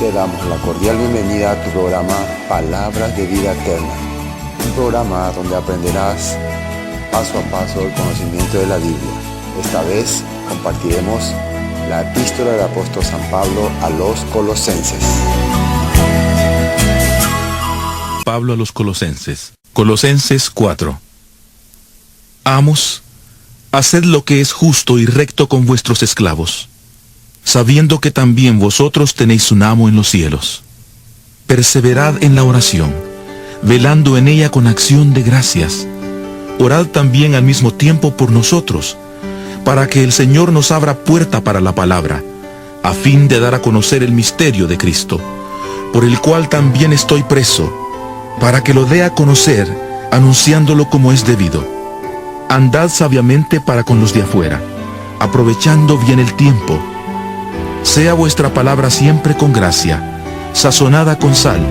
Te damos la cordial bienvenida a tu programa Palabras de Vida Eterna, un programa donde aprenderás paso a paso el conocimiento de la Biblia. Esta vez compartiremos la epístola del apóstol San Pablo a los Colosenses. Pablo a los Colosenses. Colosenses 4. Amos, haced lo que es justo y recto con vuestros esclavos, sabiendo que también vosotros tenéis un amo en los cielos. Perseverad en la oración, velando en ella con acción de gracias. Orad también al mismo tiempo por nosotros, para que el Señor nos abra puerta para la palabra, a fin de dar a conocer el misterio de Cristo, por el cual también estoy preso, para que lo dé a conocer, anunciándolo como es debido. Andad sabiamente para con los de afuera, aprovechando bien el tiempo. Sea vuestra palabra siempre con gracia, sazonada con sal,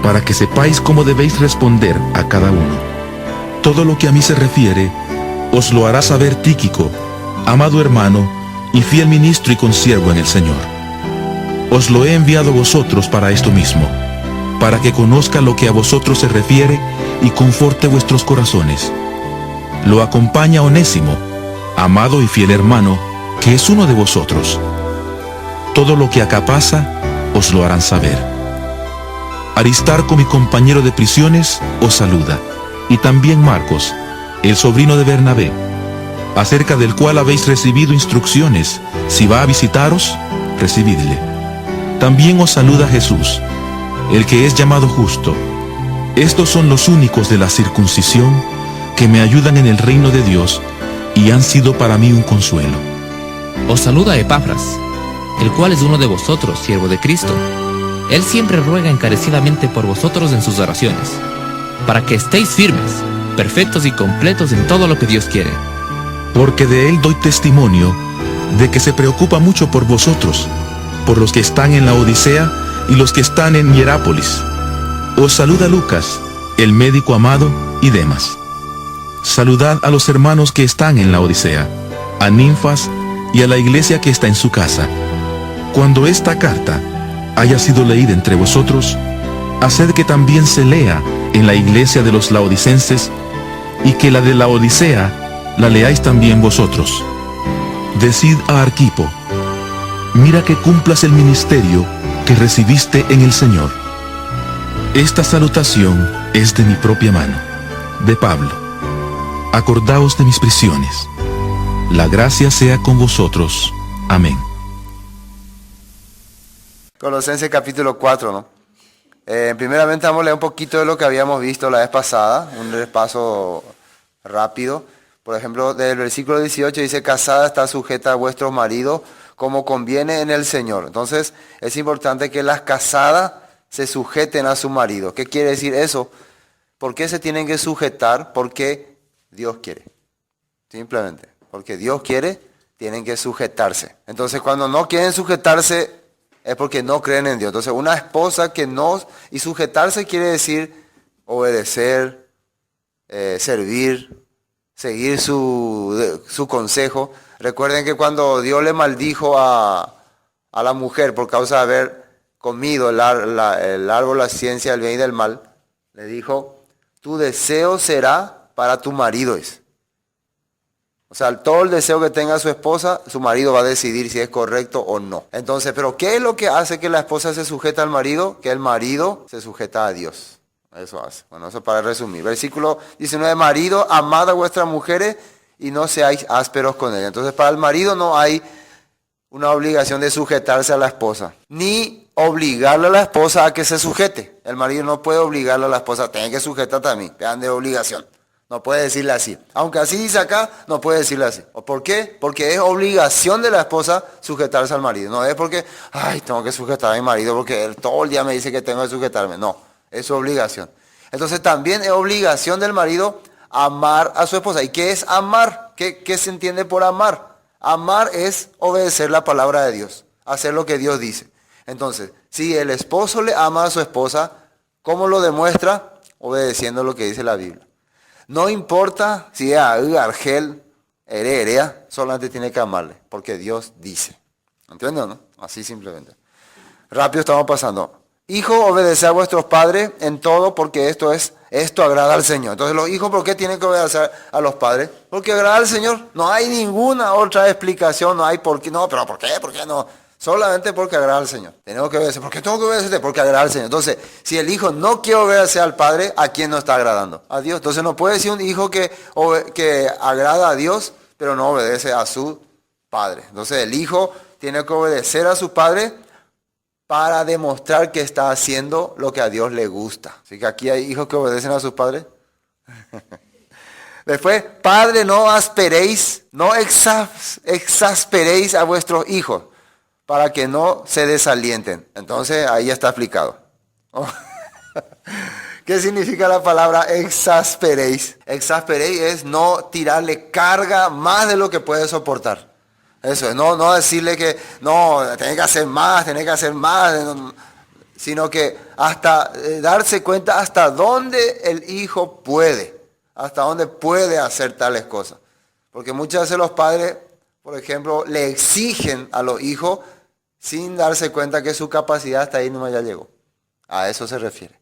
para que sepáis cómo debéis responder a cada uno. Todo lo que a mí se refiere, os lo hará saber Tíquico, amado hermano, y fiel ministro y consiervo en el Señor. Os lo he enviado a vosotros para esto mismo, para que conozca lo que a vosotros se refiere y conforte vuestros corazones. Lo acompaña Onésimo, amado y fiel hermano, que es uno de vosotros. Todo lo que acá pasa, os lo harán saber. Aristarco, mi compañero de prisiones, os saluda, y también Marcos, el sobrino de Bernabé, acerca del cual habéis recibido instrucciones. Si va a visitaros, recibidle. También os saluda Jesús, el que es llamado Justo. Estos son los únicos de la circuncisión que me ayudan en el reino de Dios y han sido para mí un consuelo. Os saluda Epafras, el cual es uno de vosotros, siervo de Cristo. Él siempre ruega encarecidamente por vosotros en sus oraciones, para que estéis firmes, perfectos y completos en todo lo que Dios quiere. Porque de él doy testimonio de que se preocupa mucho por vosotros, por los que están en la Odisea y los que están en Hierápolis. Os saluda Lucas, el médico amado, y Demas. Saludad a los hermanos que están en la Odisea, a Ninfas y a la iglesia que está en su casa. Cuando esta carta haya sido leída entre vosotros, haced que también se lea en la iglesia de los laodicenses, y que la de la Odisea la leáis también vosotros. Decid a Arquipo, mira que cumplas el ministerio que recibiste en el Señor. Esta salutación es de mi propia mano, de Pablo. Acordaos de mis prisiones. La gracia sea con vosotros. Amén. Colosenses capítulo 4, ¿no? Primeramente vamos a leer un poquito de lo que habíamos visto la vez pasada, un repaso rápido. Por ejemplo, del versículo 18 dice: casada está sujeta a vuestros maridos como conviene en el Señor. Entonces es importante que las casadas se sujeten a su marido. ¿Qué quiere decir eso? ¿Por qué se tienen que sujetar? Porque Dios quiere. Simplemente, porque Dios quiere, tienen que sujetarse. Entonces cuando no quieren sujetarse es porque no creen en Dios. Entonces una esposa que no, y sujetarse quiere decir obedecer, servir, seguir su consejo. Recuerden que cuando Dios le maldijo a la mujer por causa de haber comido el árbol, la ciencia del bien y del mal, le dijo: tu deseo será para tu marido. O sea, todo el deseo que tenga su esposa, su marido va a decidir si es correcto o no. Entonces, ¿pero qué es lo que hace que la esposa se sujeta al marido? Que el marido se sujeta a Dios. Eso hace. Bueno, eso para resumir. Versículo 19, marido, amad a vuestras mujeres y no seáis ásperos con ellas. Entonces, para el marido no hay una obligación de sujetarse a la esposa, ni obligarle a la esposa a que se sujete. El marido no puede obligarle a la esposa: tenga que sujetarte a mí, vean, de obligación. No puede decirle así. Aunque así dice acá, no puede decirle así. ¿Por qué? Porque es obligación de la esposa sujetarse al marido. No es porque, ay, tengo que sujetar a mi marido porque él todo el día me dice que tengo que sujetarme. No, es su obligación. Entonces también es obligación del marido amar a su esposa. ¿Y qué es amar? ¿Qué se entiende por amar? Amar es obedecer la palabra de Dios, hacer lo que Dios dice. Entonces, si el esposo le ama a su esposa, ¿cómo lo demuestra? Obedeciendo lo que dice la Biblia. No importa si es Argel, Herea, solamente tiene que amarle, porque Dios dice. ¿Entienden o no? Así simplemente. Rápido estamos pasando. Hijo, obedeced a vuestros padres en todo porque esto agrada al Señor. Entonces los hijos, ¿por qué tienen que obedecer a los padres? Porque agrada al Señor. No hay ninguna otra explicación, no hay por qué. No, pero ¿por qué? ¿Por qué no? Solamente porque agrada al Señor. Tenemos que obedecer. ¿Por qué tengo que obedecer? Porque agrada al Señor. Entonces, si el hijo no quiere obedecer al padre, ¿a quién no está agradando? A Dios. Entonces no puede decir un hijo que agrada a Dios, pero no obedece a su padre. Entonces el hijo tiene que obedecer a su padre para demostrar que está haciendo lo que a Dios le gusta. Así que aquí hay hijos que obedecen a sus padres. Después, padre, no asperéis, no exasperéis a vuestros hijos para que no se desalienten. Entonces ahí está explicado. ¿Qué significa la palabra exasperéis? Exasperéis es no tirarle carga más de lo que puede soportar. Eso es, no decirle que no, tenés que hacer más, sino que hasta darse cuenta hasta dónde el hijo puede, hasta dónde puede hacer tales cosas. Porque muchas veces los padres, por ejemplo, le exigen a los hijos sin darse cuenta que su capacidad hasta ahí no ya llegó. A eso se refiere.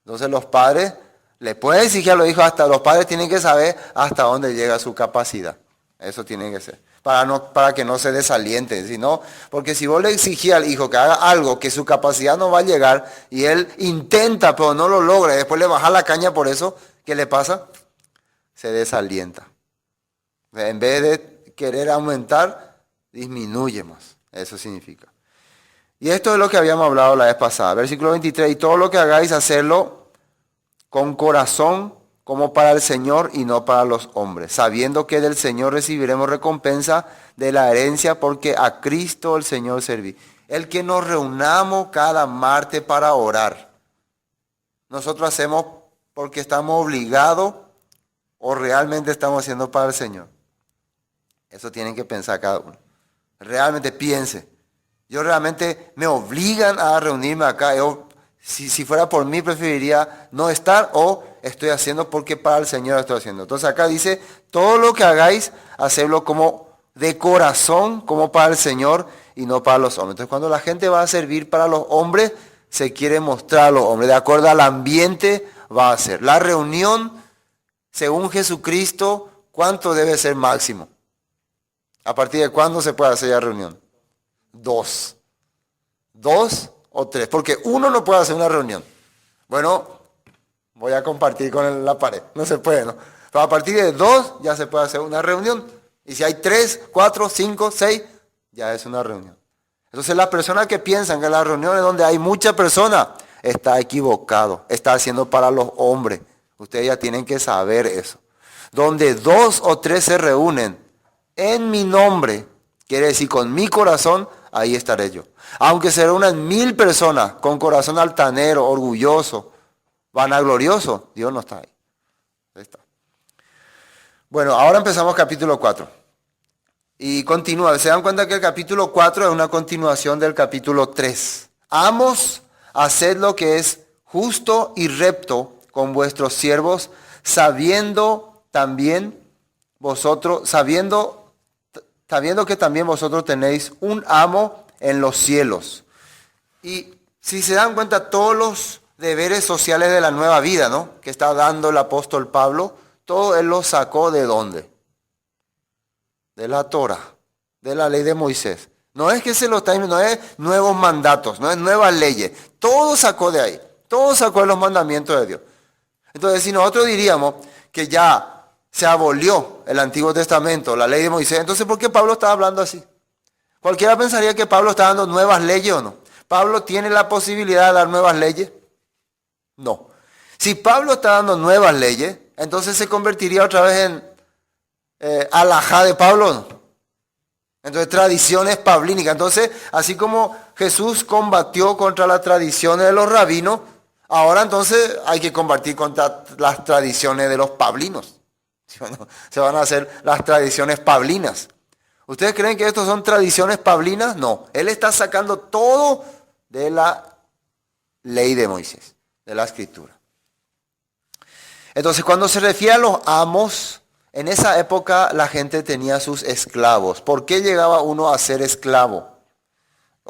Entonces los padres le pueden exigir a los hijos, hasta los padres tienen que saber hasta dónde llega su capacidad. Eso tiene que ser. Para que no se desalienten, sino, porque si vos le exigís al hijo que haga algo que su capacidad no va a llegar y él intenta pero no lo logra y después le baja la caña por eso, ¿qué le pasa? Se desalienta. En vez de querer aumentar, disminuye más. Eso significa. Y esto es lo que habíamos hablado la vez pasada. Versículo 23, y todo lo que hagáis, hacerlo con corazón como para el Señor y no para los hombres, sabiendo que del Señor recibiremos recompensa de la herencia, porque a Cristo el Señor serví. El que nos reunamos cada martes para orar, nosotros hacemos porque estamos obligados o realmente estamos haciendo para el Señor. Eso tienen que pensar cada uno. Realmente piense. Yo realmente me obligan a reunirme acá. Si fuera por mí preferiría no estar, o estoy haciendo porque para el Señor estoy haciendo. Entonces acá dice, todo lo que hagáis, hacedlo como de corazón, como para el Señor y no para los hombres. Entonces cuando la gente va a servir para los hombres, se quiere mostrar a los hombres. De acuerdo al ambiente va a ser. La reunión, según Jesucristo, ¿cuánto debe ser máximo? ¿A partir de cuándo se puede hacer la reunión? 2. 2 o 3, porque uno no puede hacer una reunión. Bueno, voy a compartir con la pared, no se puede, ¿no? Pero a partir de 2 ya se puede hacer una reunión. Y si hay 3, 4, 5, 6, ya es una reunión. Entonces la persona que piensa que las reuniones donde hay mucha persona, está equivocado, está haciendo para los hombres. Ustedes ya tienen que saber eso. Donde 2 o 3 se reúnen en mi nombre, quiere decir con mi corazón, ahí estaré yo. Aunque se reúnan 1000 personas con corazón altanero, orgulloso, vanaglorioso, Dios no está ahí. Ahí está. Bueno, ahora empezamos capítulo 4. Y continúa. Se dan cuenta que el capítulo 4 es una continuación del capítulo 3. Amos, haced lo que es justo y recto con vuestros siervos, sabiendo que también vosotros tenéis un amo en los cielos. Y si se dan cuenta, todos los deberes sociales de la nueva vida, ¿no?, que está dando el apóstol Pablo, todo él lo sacó ¿de dónde? De la Torah, de la ley de Moisés. No es que se lo está, no es nuevos mandatos, no es nuevas leyes. Todo sacó de ahí, todo sacó de los mandamientos de Dios. Entonces, si nosotros diríamos que ya se abolió el Antiguo Testamento, la ley de Moisés, entonces ¿por qué Pablo está hablando así? Cualquiera pensaría que Pablo está dando nuevas leyes o no. ¿Pablo tiene la posibilidad de dar nuevas leyes? No. Si Pablo está dando nuevas leyes, entonces se convertiría otra vez en alajá de Pablo, ¿no? Entonces tradiciones pablínicas. Entonces, así como Jesús combatió contra las tradiciones de los rabinos, ahora entonces hay que combatir contra las tradiciones de los pablinos. Se van a hacer las tradiciones pablinas. ¿Ustedes creen que estos son tradiciones pablinas? No. Él está sacando todo de la ley de Moisés, de la escritura. Entonces, cuando se refiere a los amos, en esa época la gente tenía sus esclavos. ¿Por qué llegaba uno a ser esclavo?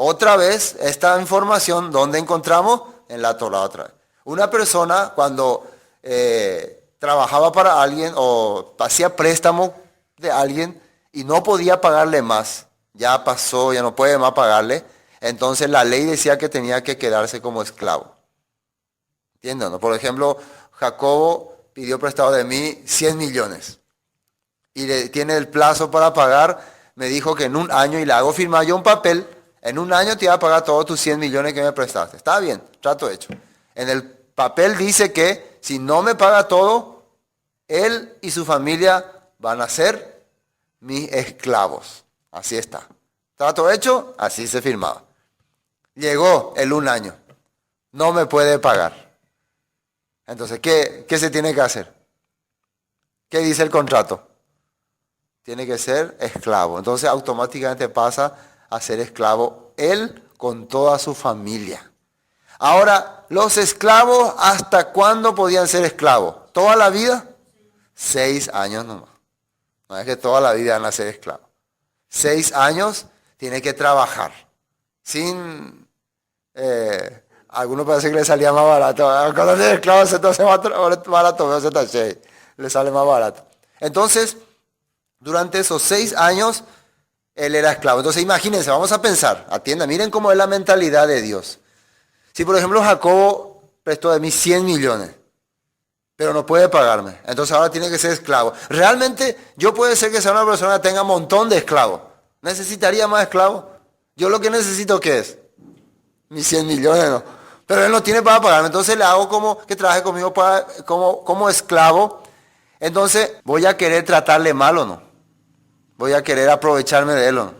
Otra vez, esta información, ¿dónde encontramos? En la Torá otra vez. Una persona cuando trabajaba para alguien o hacía préstamo de alguien y no podía pagarle más, ya pasó, ya no puede más pagarle, entonces la ley decía que tenía que quedarse como esclavo. ¿Entienden? ¿No? Por ejemplo, Jacobo pidió prestado de mí 100 millones y tiene el plazo para pagar, me dijo que en un año, y le hago firmar yo un papel, en un año te iba a pagar todos tus 100 millones que me prestaste. Está bien, trato hecho. En el papel dice que si no me paga todo, él y su familia van a ser mis esclavos. Así está. Trato hecho, así se firmaba. Llegó el un año. No me puede pagar. Entonces, ¿qué se tiene que hacer? ¿Qué dice el contrato? Tiene que ser esclavo. Entonces, automáticamente pasa a ser esclavo él con toda su familia. Ahora, los esclavos, ¿hasta cuándo podían ser esclavos? ¿Toda la vida? 6 años nomás. No es que toda la vida van a ser esclavos. 6 años tiene que trabajar. Sin... algunos parece que le salía más barato. Cuando es esclavo se te hace más barato, pero se tache, le sale más barato. Entonces, durante esos 6 años, él era esclavo. Entonces, imagínense, vamos a pensar, atiendan, miren cómo es la mentalidad de Dios. Si, por ejemplo, Jacobo prestó de mí 100 millones, pero no puede pagarme, entonces ahora tiene que ser esclavo. Realmente, yo puede ser que sea una persona que tenga un montón de esclavos. ¿Necesitaría más esclavos? Yo lo que necesito, ¿qué es? Mis 100 millones, no. Pero él no tiene para pagarme, entonces le hago como que trabaje conmigo como esclavo. Entonces, ¿voy a querer tratarle mal o no? ¿Voy a querer aprovecharme de él o no?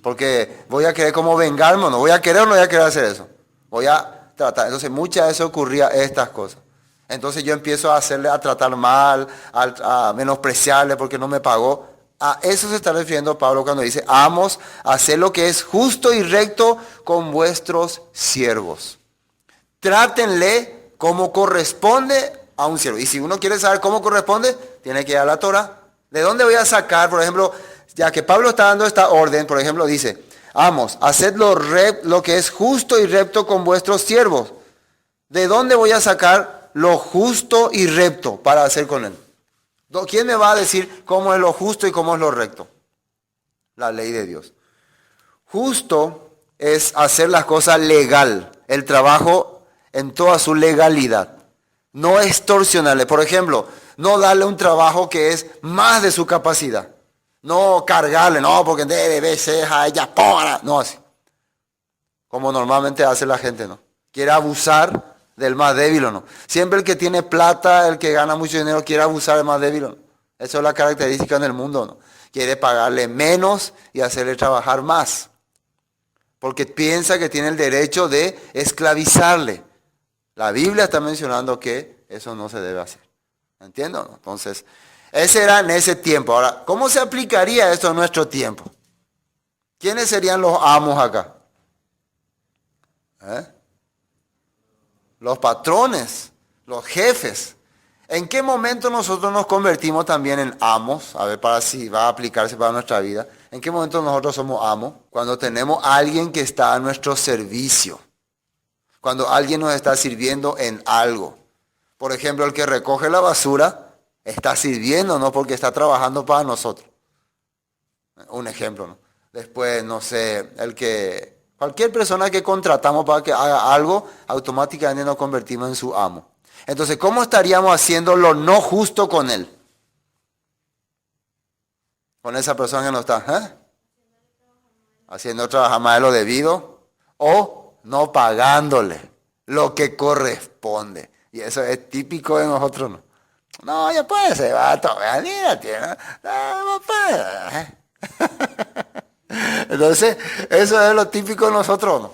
Porque voy a querer como vengarme o no. ¿Voy a querer o no voy a querer hacer eso? Voy a tratar. Entonces, muchas veces ocurría estas cosas. Entonces yo empiezo a tratar mal, a menospreciarle porque no me pagó. A eso se está refiriendo Pablo cuando dice, amos, hacer lo que es justo y recto con vuestros siervos. Trátenle como corresponde a un siervo. Y si uno quiere saber cómo corresponde, tiene que ir a la Torá. ¿De dónde voy a sacar, por ejemplo, ya que Pablo está dando esta orden, por ejemplo, dice, amos, haced lo que es justo y recto con vuestros siervos. ¿De dónde voy a sacar lo justo y recto para hacer con él? ¿Quién me va a decir cómo es lo justo y cómo es lo recto? La ley de Dios. Justo es hacer las cosas legal, el trabajo en toda su legalidad. No extorsionarle. Por ejemplo, no darle un trabajo que es más de su capacidad. No cargarle, no, porque debe ser a ella, ¡póngala! No así. Como normalmente hace la gente, ¿no? Quiere abusar del más débil o no. Siempre el que tiene plata, el que gana mucho dinero, quiere abusar del más débil o no. Eso es la característica en el mundo, ¿no? Quiere pagarle menos y hacerle trabajar más. Porque piensa que tiene el derecho de esclavizarle. La Biblia está mencionando que eso no se debe hacer. ¿Entienden? Entonces, ese era en ese tiempo. Ahora, ¿cómo se aplicaría esto en nuestro tiempo? ¿Quiénes serían los amos acá? Los patrones, los jefes. ¿En qué momento nosotros nos convertimos también en amos? A ver, para si va a aplicarse para nuestra vida. ¿En qué momento nosotros somos amos? Cuando tenemos a alguien que está a nuestro servicio. Cuando alguien nos está sirviendo en algo. Por ejemplo, el que recoge la basura está sirviendo, no porque está trabajando para nosotros. Un ejemplo, ¿no? Después, no sé, cualquier persona que contratamos para que haga algo, automáticamente nos convertimos en su amo. Entonces, ¿cómo estaríamos haciendo lo no justo con él? Con esa persona que no está, haciendo trabajar más de lo debido o no pagándole lo que corresponde. Y eso es típico de nosotros, ¿no? No, ya puede ser, va a tomar, no puede. Entonces, eso es lo típico de nosotros, ¿no?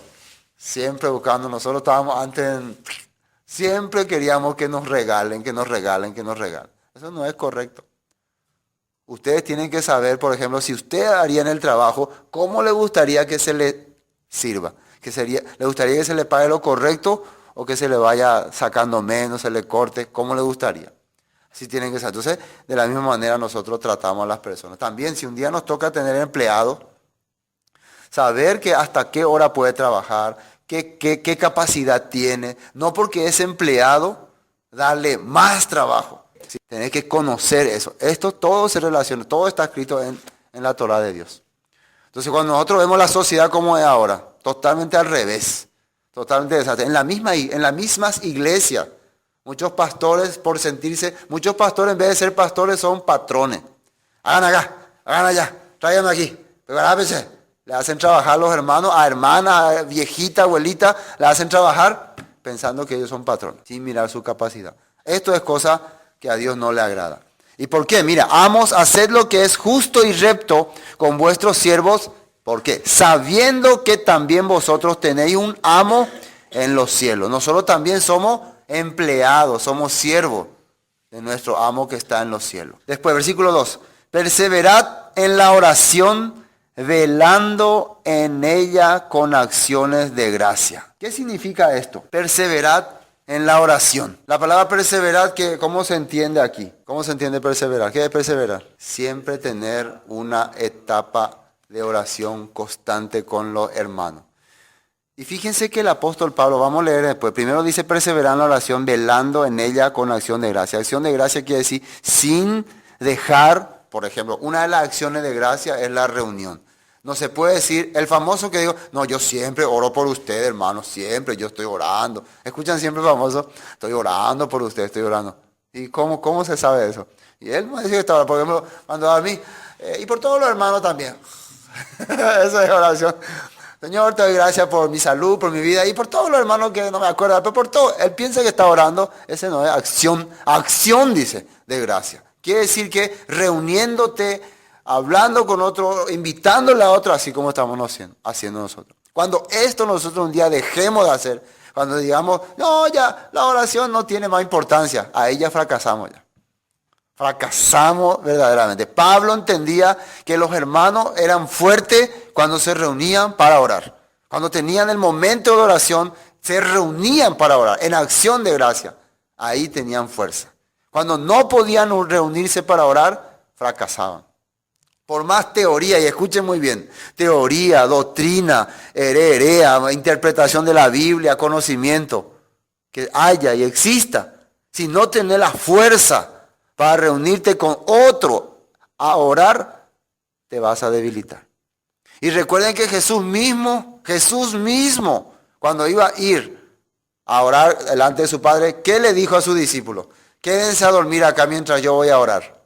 Siempre buscando, nosotros estábamos siempre queríamos que nos regalen, que nos regalen, que nos regalen. Eso no es correcto. Ustedes tienen que saber, por ejemplo, si usted haría en el trabajo, ¿cómo le gustaría que se le sirva? ¿Le gustaría que se le pague lo correcto o que se le vaya sacando menos, se le corte? ¿Cómo le gustaría? Así tienen que ser. Entonces, de la misma manera nosotros tratamos a las personas. También, si un día nos toca tener empleados, Saber que hasta qué hora puede trabajar, qué capacidad tiene. No porque es empleado, darle más trabajo. ¿Sí? Tenés que conocer eso. Esto todo se relaciona, todo está escrito en la Torah de Dios. Entonces cuando nosotros vemos la sociedad como es ahora, totalmente al revés. Totalmente desastre. En las mismas iglesias, muchos pastores muchos pastores en vez de ser pastores son patrones. Hagan acá, hagan allá, tráiganme aquí, prepárense. Le hacen trabajar a los hermanos, a hermanas, a viejita, abuelita, le hacen trabajar pensando que ellos son patrones, sin mirar su capacidad. Esto es cosa que a Dios no le agrada. ¿Y por qué? Mira, amos, haced lo que es justo y recto con vuestros siervos. ¿Por qué? Sabiendo que también vosotros tenéis un amo en los cielos. Nosotros también somos empleados, somos siervos de nuestro amo que está en los cielos. Después, versículo 2. Perseverad en la oración, velando en ella con acciones de gracia. ¿Qué significa esto? Perseverad en la oración. La palabra perseverar, ¿cómo se entiende aquí? ¿Cómo se entiende perseverar? ¿Qué es perseverar? Siempre tener una etapa de oración constante con los hermanos. Y fíjense que el apóstol Pablo, vamos a leer después, primero dice perseverar en la oración, velando en ella con acción de gracia. Acción de gracia quiere decir sin dejar, por ejemplo, una de las acciones de gracia es la reunión. No se puede decir, el famoso que digo, no, yo siempre oro por usted, hermano, siempre, yo estoy orando. ¿Escuchan siempre el famoso? Estoy orando por usted, estoy orando. ¿Y cómo se sabe eso? Y él me dice que está orando, por ejemplo, cuando a mí, y por todos los hermanos también. Esa es oración. Señor, te doy gracias por mi salud, por mi vida y por todos los hermanos que no me acuerdo, pero por todo. Él piensa que está orando, ese no es acción dice, de gracia. Quiere decir que reuniéndote, hablando con otro, invitándole a otro, así como estamos haciendo nosotros. Cuando esto nosotros un día dejemos de hacer, cuando digamos, no, ya, la oración no tiene más importancia, ahí ya fracasamos ya. Fracasamos verdaderamente. Pablo entendía que los hermanos eran fuertes cuando se reunían para orar. Cuando tenían el momento de oración, se reunían para orar, en acción de gracia. Ahí tenían fuerza. Cuando no podían reunirse para orar, fracasaban. Por más teoría, y escuchen muy bien, teoría, doctrina, herea, interpretación de la Biblia, conocimiento, que haya y exista, si no tenés la fuerza para reunirte con otro a orar, te vas a debilitar. Y recuerden que Jesús mismo, cuando iba a ir a orar delante de su Padre, ¿qué le dijo a sus discípulos? Quédense a dormir acá mientras yo voy a orar.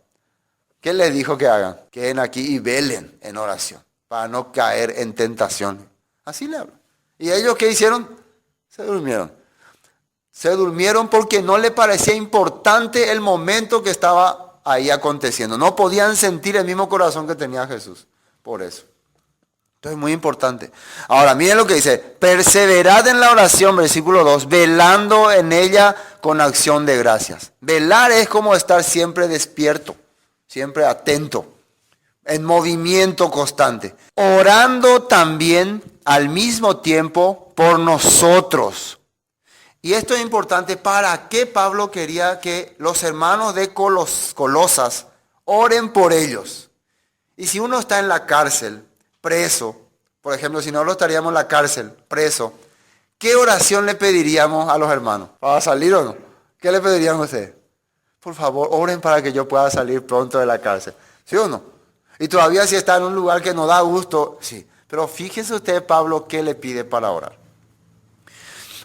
¿Qué les dijo que hagan? Queden aquí y velen en oración, para no caer en tentación. Así le habla. ¿Y ellos qué hicieron? Se durmieron. Se durmieron porque no le parecía importante el momento que estaba ahí aconteciendo. No podían sentir el mismo corazón que tenía Jesús. Por eso. Entonces es muy importante. Ahora miren lo que dice. Perseverad en la oración, versículo 2, velando en ella con acción de gracias. Velar es como estar siempre despierto, siempre atento, en movimiento constante. Orando también al mismo tiempo por nosotros. Y esto es importante. ¿Para qué Pablo quería que los hermanos de Colosas oren por ellos? Y si uno está en la cárcel, preso, por ejemplo, si nosotros estaríamos en la cárcel, preso, ¿qué oración le pediríamos a los hermanos? ¿Para salir o no? ¿Qué le pediríamos a ustedes? Por favor, oren para que yo pueda salir pronto de la cárcel. ¿Sí o no? Y todavía si está en un lugar que no da gusto, sí. Pero fíjese usted, Pablo, ¿qué le pide para orar?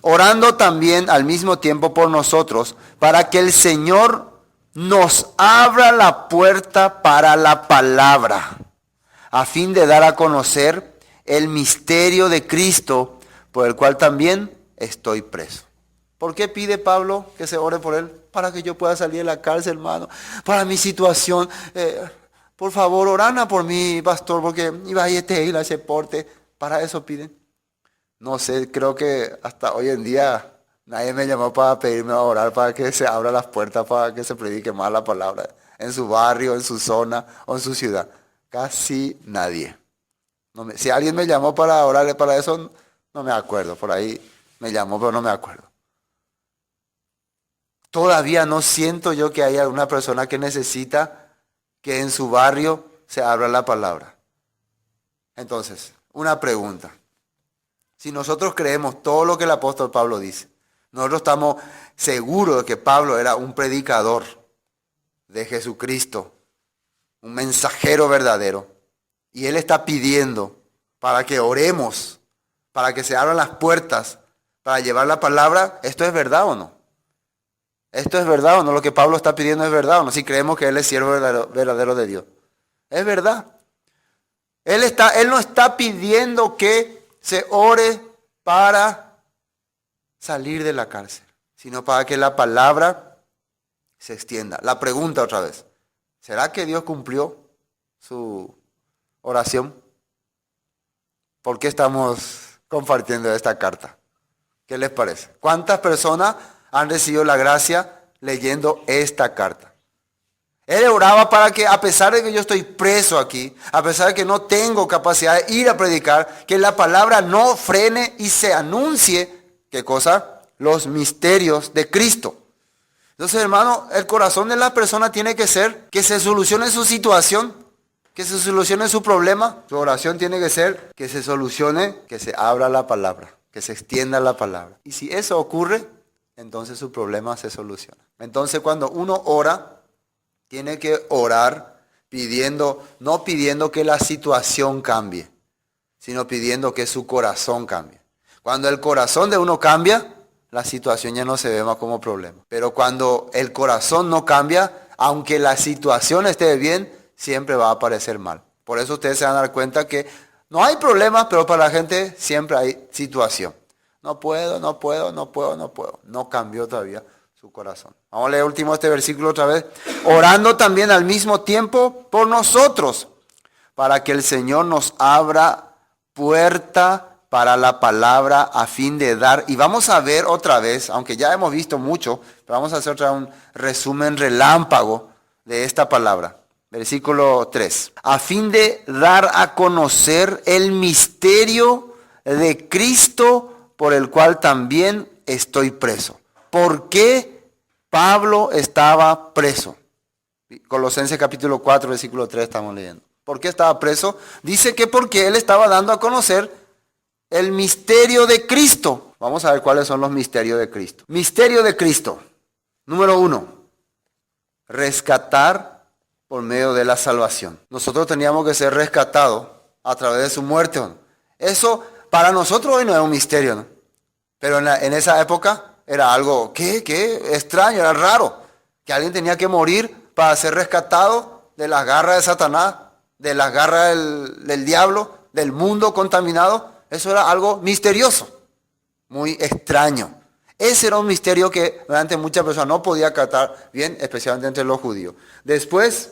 Orando también al mismo tiempo por nosotros, para que el Señor nos abra la puerta para la palabra, a fin de dar a conocer el misterio de Cristo, por el cual también estoy preso. ¿Por qué pide Pablo que se ore por él? Para que yo pueda salir de la cárcel, hermano, para mi situación. Por favor, orana por mí, pastor, porque iba a ir a ese porte. Para eso piden. No sé, creo que hasta hoy en día nadie me llamó para pedirme a orar para que se abra las puertas, para que se predique más la palabra en su barrio, en su zona o en su ciudad. Casi nadie. Si alguien me llamó para orarle para eso, no me acuerdo. Por ahí me llamó, pero no me acuerdo. Todavía no siento yo que haya alguna persona que necesita que en su barrio se abra la palabra. Entonces, una pregunta. Si nosotros creemos todo lo que el apóstol Pablo dice, nosotros estamos seguros de que Pablo era un predicador de Jesucristo, un mensajero verdadero, y él está pidiendo para que oremos, para que se abran las puertas, para llevar la palabra. ¿Esto es verdad o no? ¿Esto es verdad o no? Lo que Pablo está pidiendo es verdad o no, si creemos que él es siervo verdadero de Dios. Es verdad. Él no está pidiendo que se ore para salir de la cárcel, sino para que la palabra se extienda. La pregunta otra vez, ¿será que Dios cumplió su oración? ¿Por qué estamos compartiendo esta carta? ¿Qué les parece? ¿Cuántas personas han recibido la gracia leyendo esta carta? Él oraba para que, a pesar de que yo estoy preso aquí, a pesar de que no tengo capacidad de ir a predicar, que la palabra no frene y se anuncie, ¿qué cosa? Los misterios de Cristo. Entonces, hermano, el corazón de la persona tiene que ser que se solucione su situación, que se solucione su problema. Su oración tiene que ser que se solucione, que se abra la palabra, que se extienda la palabra. Y si eso ocurre, entonces su problema se soluciona. Entonces, cuando uno ora, tiene que orar no pidiendo que la situación cambie, sino pidiendo que su corazón cambie. Cuando el corazón de uno cambia, la situación ya no se ve más como problema. Pero cuando el corazón no cambia, aunque la situación esté bien, siempre va a parecer mal. Por eso ustedes se van a dar cuenta que no hay problema, pero para la gente siempre hay situación. No puedo. No cambió todavía su corazón. Vamos a leer último este versículo otra vez. Orando también al mismo tiempo por nosotros, para que el Señor nos abra puerta para la palabra a fin de dar. Y vamos a ver otra vez, aunque ya hemos visto mucho, pero vamos a hacer otra vez un resumen relámpago de esta palabra. Versículo 3. A fin de dar a conocer el misterio de Cristo, por el cual también estoy preso. ¿Por qué Pablo estaba preso? Colosenses capítulo 4, versículo 3 estamos leyendo. ¿Por qué estaba preso? Dice que porque él estaba dando a conocer el misterio de Cristo. Vamos a ver cuáles son los misterios de Cristo. Misterio de Cristo. Número 1. Rescatar por medio de la salvación. Nosotros teníamos que ser rescatados a través de su muerte. Eso para nosotros hoy no es un misterio, ¿no? Pero en esa época era algo, ¿qué extraño, era raro. Que alguien tenía que morir para ser rescatado de las garras de Satanás, de las garras del diablo, del mundo contaminado. Eso era algo misterioso, muy extraño. Ese era un misterio que durante muchas personas no podía captar bien, especialmente entre los judíos. Después,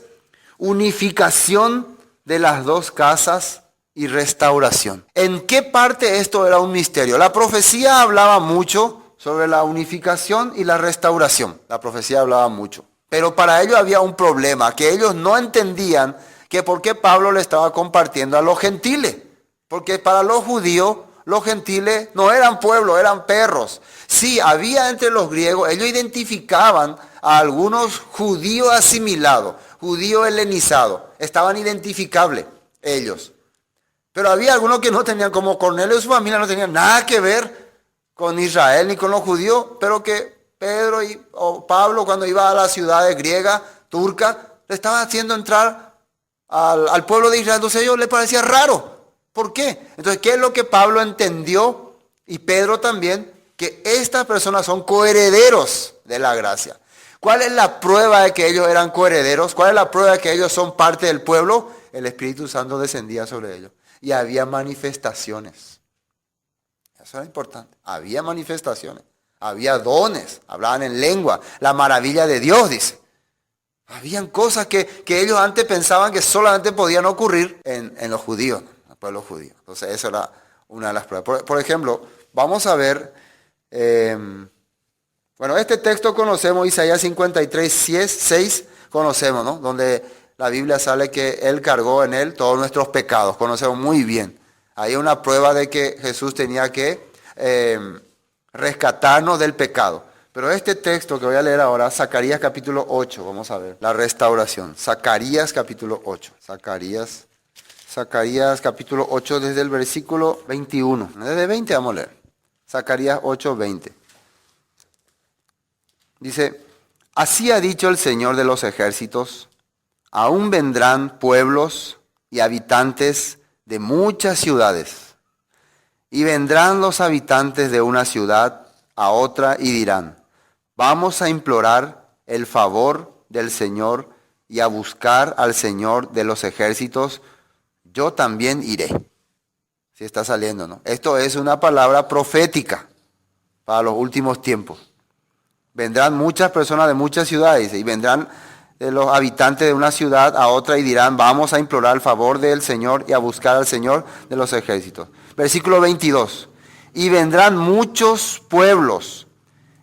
unificación de las dos casas y restauración. ¿En qué parte esto era un misterio? La profecía hablaba mucho sobre la unificación y la restauración. La profecía hablaba mucho. Pero para ellos había un problema, que ellos no entendían que por qué Pablo le estaba compartiendo a los gentiles. Porque para los judíos, los gentiles no eran pueblo, eran perros. Sí, había entre los griegos, ellos identificaban a algunos judíos asimilados, judíos helenizados. Estaban identificables ellos. Pero había algunos que no tenían, como Cornelio y su familia, no tenían nada que ver con Israel ni con los judíos, pero que Pedro o Pablo, cuando iba a las ciudades griegas, turcas, le estaban haciendo entrar al pueblo de Israel. Entonces a ellos les parecía raro. ¿Por qué? Entonces, ¿qué es lo que Pablo entendió? Y Pedro también, que estas personas son coherederos de la gracia. ¿Cuál es la prueba de que ellos eran coherederos? ¿Cuál es la prueba de que ellos son parte del pueblo? El Espíritu Santo descendía sobre ellos. Y había manifestaciones. Eso era importante. Había manifestaciones. Había dones. Hablaban en lengua. La maravilla de Dios, dice. Habían cosas que ellos antes pensaban que solamente podían ocurrir en los judíos, ¿no? En el pueblo judío. Entonces, esa era una de las pruebas. Por ejemplo, vamos a ver... este texto conocemos, Isaías 53, 6, conocemos, ¿no? Donde la Biblia sale que Él cargó en Él todos nuestros pecados. Conocemos muy bien. Hay una prueba de que Jesús tenía que rescatarnos del pecado. Pero este texto que voy a leer ahora, Zacarías capítulo 8, vamos a ver, la restauración. Zacarías capítulo 8. Zacarías Zacarías capítulo 8 desde el versículo 21. Desde 20 vamos a leer. Zacarías 8, 20. Dice, así ha dicho el Señor de los ejércitos, aún vendrán pueblos y habitantes de muchas ciudades, y vendrán los habitantes de una ciudad a otra y dirán, vamos a implorar el favor del Señor y a buscar al Señor de los ejércitos, yo también iré. Si está saliendo, ¿no? Esto es una palabra profética para los últimos tiempos. Vendrán muchas personas de muchas ciudades y vendrán de los habitantes de una ciudad a otra y dirán, vamos a implorar el favor del Señor y a buscar al Señor de los ejércitos. Versículo 22. Y vendrán muchos pueblos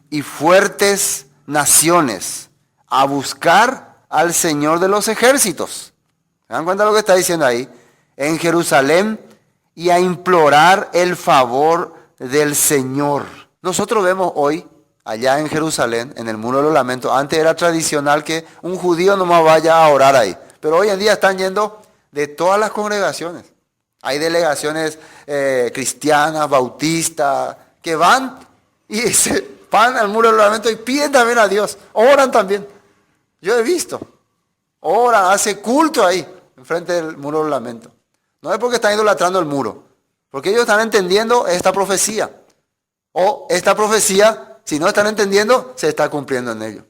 y fuertes naciones a buscar al Señor de los ejércitos. ¿Se dan cuenta de lo que está diciendo ahí? En Jerusalén y a implorar el favor del Señor. Nosotros vemos hoy, allá en Jerusalén, en el Muro de los Lamentos, antes era tradicional que un judío nomás vaya a orar ahí. Pero hoy en día están yendo de todas las congregaciones. Hay delegaciones cristianas, bautistas, que van y se van al Muro de los Lamentos y piden también a Dios. Oran también. Yo he visto. Oran, hace culto ahí, enfrente del Muro de los Lamentos. No es porque están idolatrando el muro, porque ellos están entendiendo esta profecía. O esta profecía, si no están entendiendo, se está cumpliendo en ellos.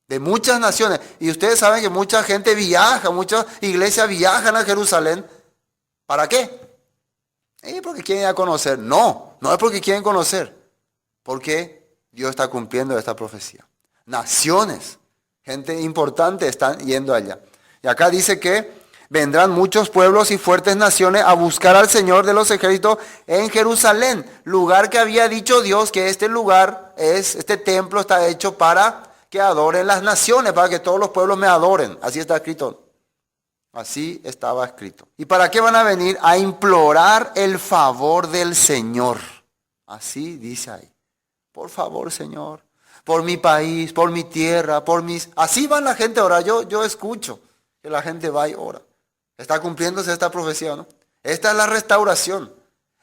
De muchas naciones. Y ustedes saben que mucha gente viaja, muchas iglesias viajan a Jerusalén. ¿Para qué? Porque quieren ir a conocer. No es porque quieren conocer. Porque Dios está cumpliendo esta profecía. Naciones, gente importante están yendo allá. Y acá dice que vendrán muchos pueblos y fuertes naciones a buscar al Señor de los ejércitos en Jerusalén. Lugar que había dicho Dios que este lugar, este templo está hecho para que adoren las naciones, para que todos los pueblos me adoren. Así está escrito. Así estaba escrito. ¿Y para qué van a venir? A implorar el favor del Señor. Así dice ahí. Por favor, Señor, por mi país, por mi tierra, por mis... Así van la gente a orar. Yo escucho que la gente va y ora. Está cumpliéndose esta profecía, ¿no? Esta es la restauración.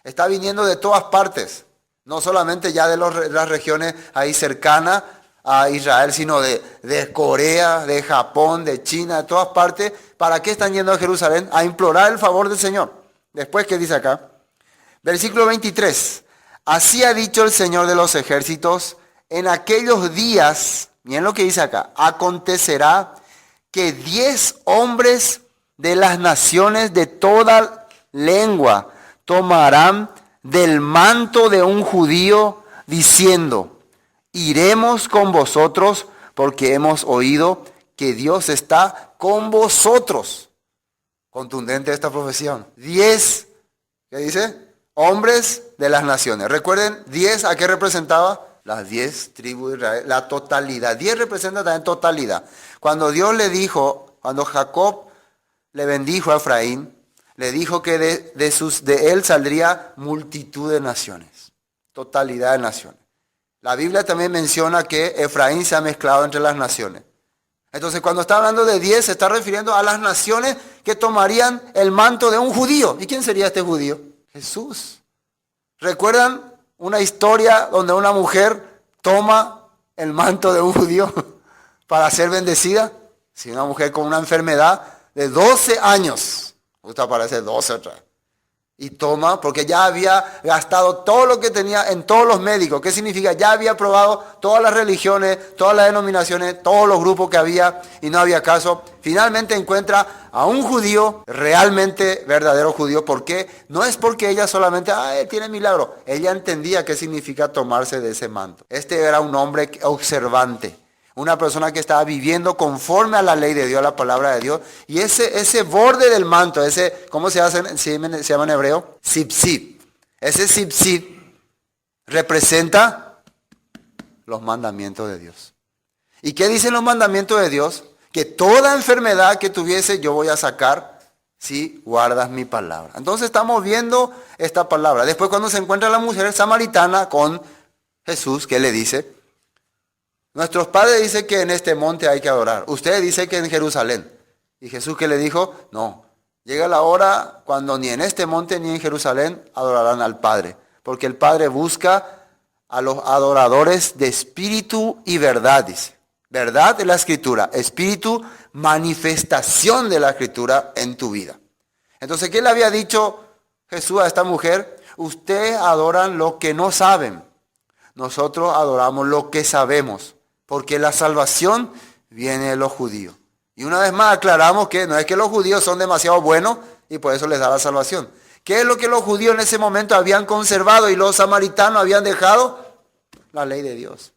Está viniendo de todas partes. No solamente ya de las regiones ahí cercanas a Israel, sino de Corea, de Japón, de China, de todas partes. ¿Para qué están yendo a Jerusalén? A implorar el favor del Señor. Después, ¿qué dice acá? Versículo 23. Así ha dicho el Señor de los ejércitos, en aquellos días, miren lo que dice acá, acontecerá que 10 hombres de las naciones de toda lengua tomarán del manto de un judío diciendo, iremos con vosotros porque hemos oído que Dios está con vosotros. Contundente esta profesión. 10, ¿qué dice? Hombres de las naciones. Recuerden, 10 ¿a qué representaba? Las 10 tribus de Israel, la totalidad. 10 representa también totalidad. Cuando Dios le dijo, cuando Jacob le bendijo a Efraín, le dijo que de él saldría multitud de naciones. Totalidad de naciones. La Biblia también menciona que Efraín se ha mezclado entre las naciones. Entonces, cuando está hablando de 10, se está refiriendo a las naciones que tomarían el manto de un judío. ¿Y quién sería este judío? Jesús. ¿Recuerdan una historia donde una mujer toma el manto de un judío para ser bendecida? Si una mujer con una enfermedad de 12 años, justo aparece 12 otra vez, y toma, porque ya había gastado todo lo que tenía en todos los médicos. ¿Qué significa? Ya había probado todas las religiones, todas las denominaciones, todos los grupos que había y no había caso. Finalmente encuentra a un judío, realmente verdadero judío. ¿Por qué? No es porque ella solamente, él tiene milagro. Ella entendía qué significa tomarse de ese manto. Este era un hombre observante. Una persona que estaba viviendo conforme a la ley de Dios, a la palabra de Dios. Y ese borde del manto, ¿cómo se llama en hebreo? Sipsip. Ese sipsip representa los mandamientos de Dios. ¿Y qué dicen los mandamientos de Dios? Que toda enfermedad que tuviese yo voy a sacar si guardas mi palabra. Entonces estamos viendo esta palabra. Después cuando se encuentra la mujer samaritana con Jesús, ¿qué le dice? Nuestros padres dicen que en este monte hay que adorar. Usted dice que en Jerusalén. ¿Y Jesús qué le dijo? No, Llega la hora cuando ni en este monte ni en Jerusalén adorarán al Padre, porque el Padre busca a los adoradores de espíritu y verdad, dice. Verdad es la Escritura, espíritu, manifestación de la Escritura en tu vida. Entonces, ¿qué le había dicho Jesús a esta mujer? Ustedes adoran lo que no saben. Nosotros adoramos lo que sabemos, porque la salvación viene de los judíos. Y una vez más aclaramos que no es que los judíos son demasiado buenos y por eso les da la salvación. ¿Qué es lo que los judíos en ese momento habían conservado y los samaritanos habían dejado? La ley de Dios.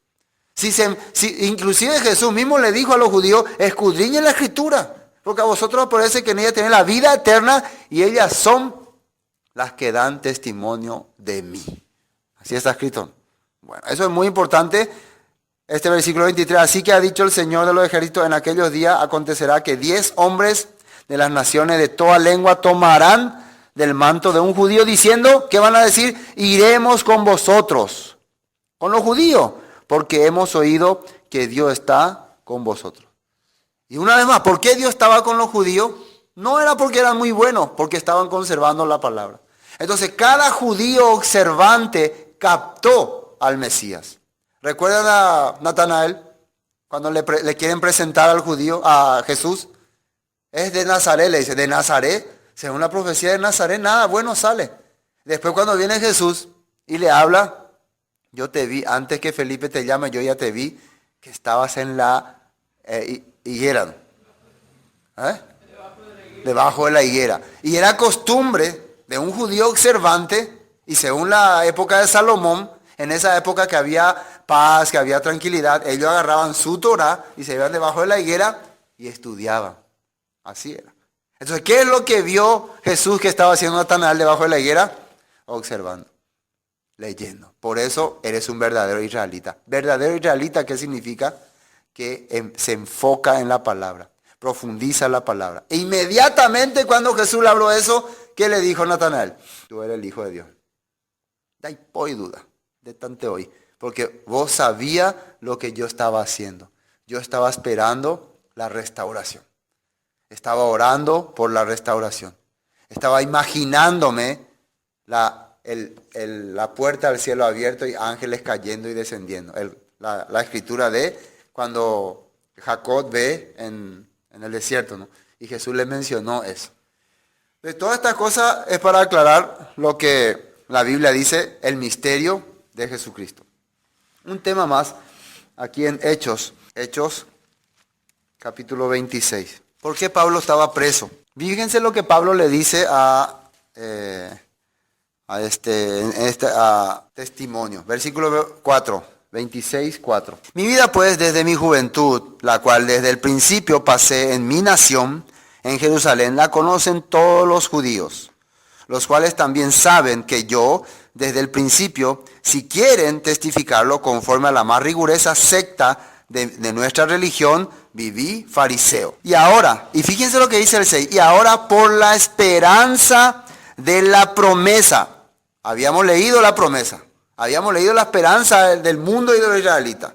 Inclusive Jesús mismo le dijo a los judíos, escudriñen la Escritura, porque a vosotros os parece que en ella tenéis la vida eterna y ellas son las que dan testimonio de mí. Así está escrito. Bueno, eso es muy importante. Este versículo 23, así que ha dicho el Señor de los ejércitos, en aquellos días acontecerá que 10 hombres de las naciones de toda lengua tomarán del manto de un judío diciendo, ¿qué van a decir? Iremos con vosotros, con los judíos, porque hemos oído que Dios está con vosotros. Y una vez más, ¿por qué Dios estaba con los judíos? No era porque eran muy buenos, porque estaban conservando la palabra. Entonces, cada judío observante captó al Mesías. ¿Recuerdan a Natanael? Cuando le quieren presentar al judío, a Jesús. Es de Nazaret, le dice, de Nazaret. Según la profecía de Nazaret, nada bueno sale. Después cuando viene Jesús y le habla, yo te vi, antes que Felipe te llame, yo ya te vi, que estabas en la higuera. Debajo de la higuera. Y era costumbre de un judío observante, y según la época de Salomón, en esa época que había paz, que había tranquilidad, ellos agarraban su Torah y se iban debajo de la higuera y estudiaban. Así era. Entonces, ¿qué es lo que vio Jesús que estaba haciendo Natanael debajo de la higuera? Observando, leyendo. Por eso eres un verdadero israelita. ¿Verdadero israelita qué significa? Que se enfoca en la palabra, profundiza la palabra. E inmediatamente cuando Jesús le habló eso, ¿qué le dijo Natanael? Tú eres el Hijo de Dios. No hay duda de tanto hoy, porque vos sabías lo que yo estaba haciendo. Yo estaba esperando la restauración. Estaba orando por la restauración. Estaba imaginándome la puerta del cielo abierto y ángeles cayendo y descendiendo. La escritura de cuando Jacob ve en el desierto, ¿no? Y Jesús le mencionó eso. De todas estas cosas es para aclarar lo que la Biblia dice, el misterio de Jesucristo. Un tema más, aquí en Hechos capítulo 26. ¿Por qué Pablo estaba preso? Fíjense lo que Pablo le dice a testimonio. Versículo 4, 26, 4. Mi vida pues desde mi juventud, la cual desde el principio pasé en mi nación, en Jerusalén, la conocen todos los judíos, los cuales también saben que yo, desde el principio, si quieren testificarlo conforme a la más rigurosa secta de nuestra religión, viví fariseo. Y ahora, y fíjense lo que dice el 6, y ahora por la esperanza de la promesa. Habíamos leído la promesa, habíamos leído la esperanza del mundo y de los israelitas.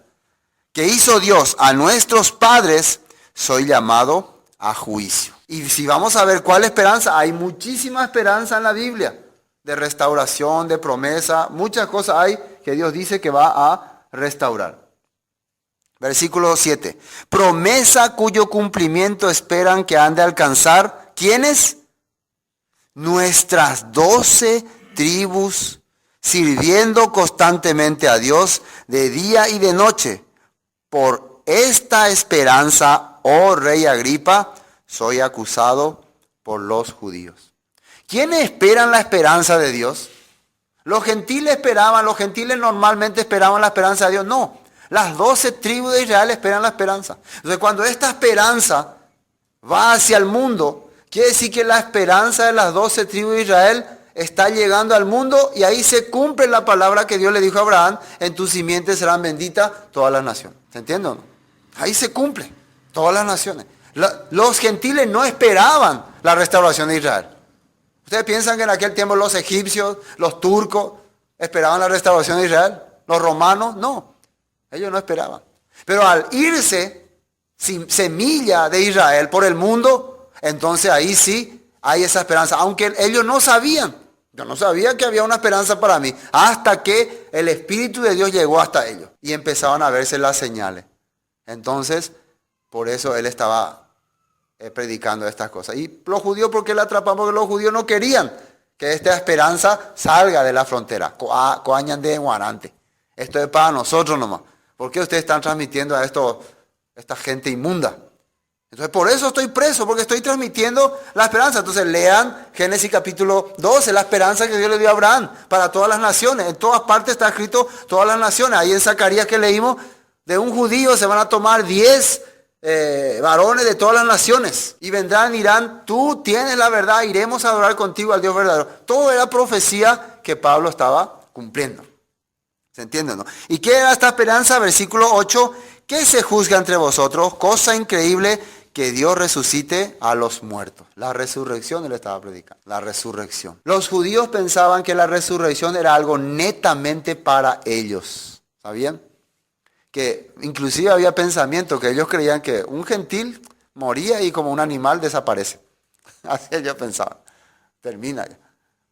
Que hizo Dios a nuestros padres, soy llamado a juicio. Y si vamos a ver cuál esperanza, hay muchísima esperanza en la Biblia. De restauración, de promesa, muchas cosas hay que Dios dice que va a restaurar. Versículo 7. Promesa cuyo cumplimiento esperan que han de alcanzar. ¿Quiénes? Nuestras 12 tribus, sirviendo constantemente a Dios de día y de noche. Por esta esperanza, oh rey Agripa, soy acusado por los judíos. ¿Quiénes esperan la esperanza de Dios? Los gentiles normalmente esperaban la esperanza de Dios. No. Las 12 tribus de Israel esperan la esperanza. Entonces, cuando esta esperanza va hacia el mundo, quiere decir que la esperanza de las 12 tribus de Israel está llegando al mundo y ahí se cumple la palabra que Dios le dijo a Abraham, en tus simientes serán benditas todas las naciones. ¿Se entiende o no? Ahí se cumple todas las naciones. Los gentiles no esperaban la restauración de Israel. ¿Ustedes piensan que en aquel tiempo los egipcios, los turcos, esperaban la restauración de Israel? ¿Los romanos? No. Ellos no esperaban. Pero al irse sin semilla de Israel por el mundo, entonces ahí sí hay esa esperanza, aunque ellos no sabían. Yo no sabía que había una esperanza para mí, hasta que el Espíritu de Dios llegó hasta ellos y empezaban a verse las señales. Entonces, por eso él estaba predicando estas cosas. Y los judíos, ¿por qué le atraparon? Porque los judíos no querían que esta esperanza salga de la frontera. Coañan de Guarante. Esto es para nosotros nomás. ¿Por qué ustedes están transmitiendo a esta gente inmunda? Entonces, por eso estoy preso, porque estoy transmitiendo la esperanza. Entonces, lean Génesis capítulo 12, la esperanza que Dios le dio a Abraham para todas las naciones. En todas partes está escrito todas las naciones. Ahí en Zacarías que leímos, de un judío se van a tomar 10 varones de todas las naciones. Y vendrán y dirán, tú tienes la verdad, iremos a adorar contigo al Dios verdadero. Todo era profecía que Pablo estaba cumpliendo. ¿Se entiende, no? ¿Y qué era esta esperanza? Versículo 8, ¿qué se juzga entre vosotros? Cosa increíble, que Dios resucite a los muertos. La resurrección, él estaba predicando. La resurrección. Los judíos pensaban que la resurrección era algo netamente para ellos. ¿Sabían? Que inclusive había pensamiento que ellos creían que un gentil moría y como un animal desaparece. Así ellos pensaban. Termina ya.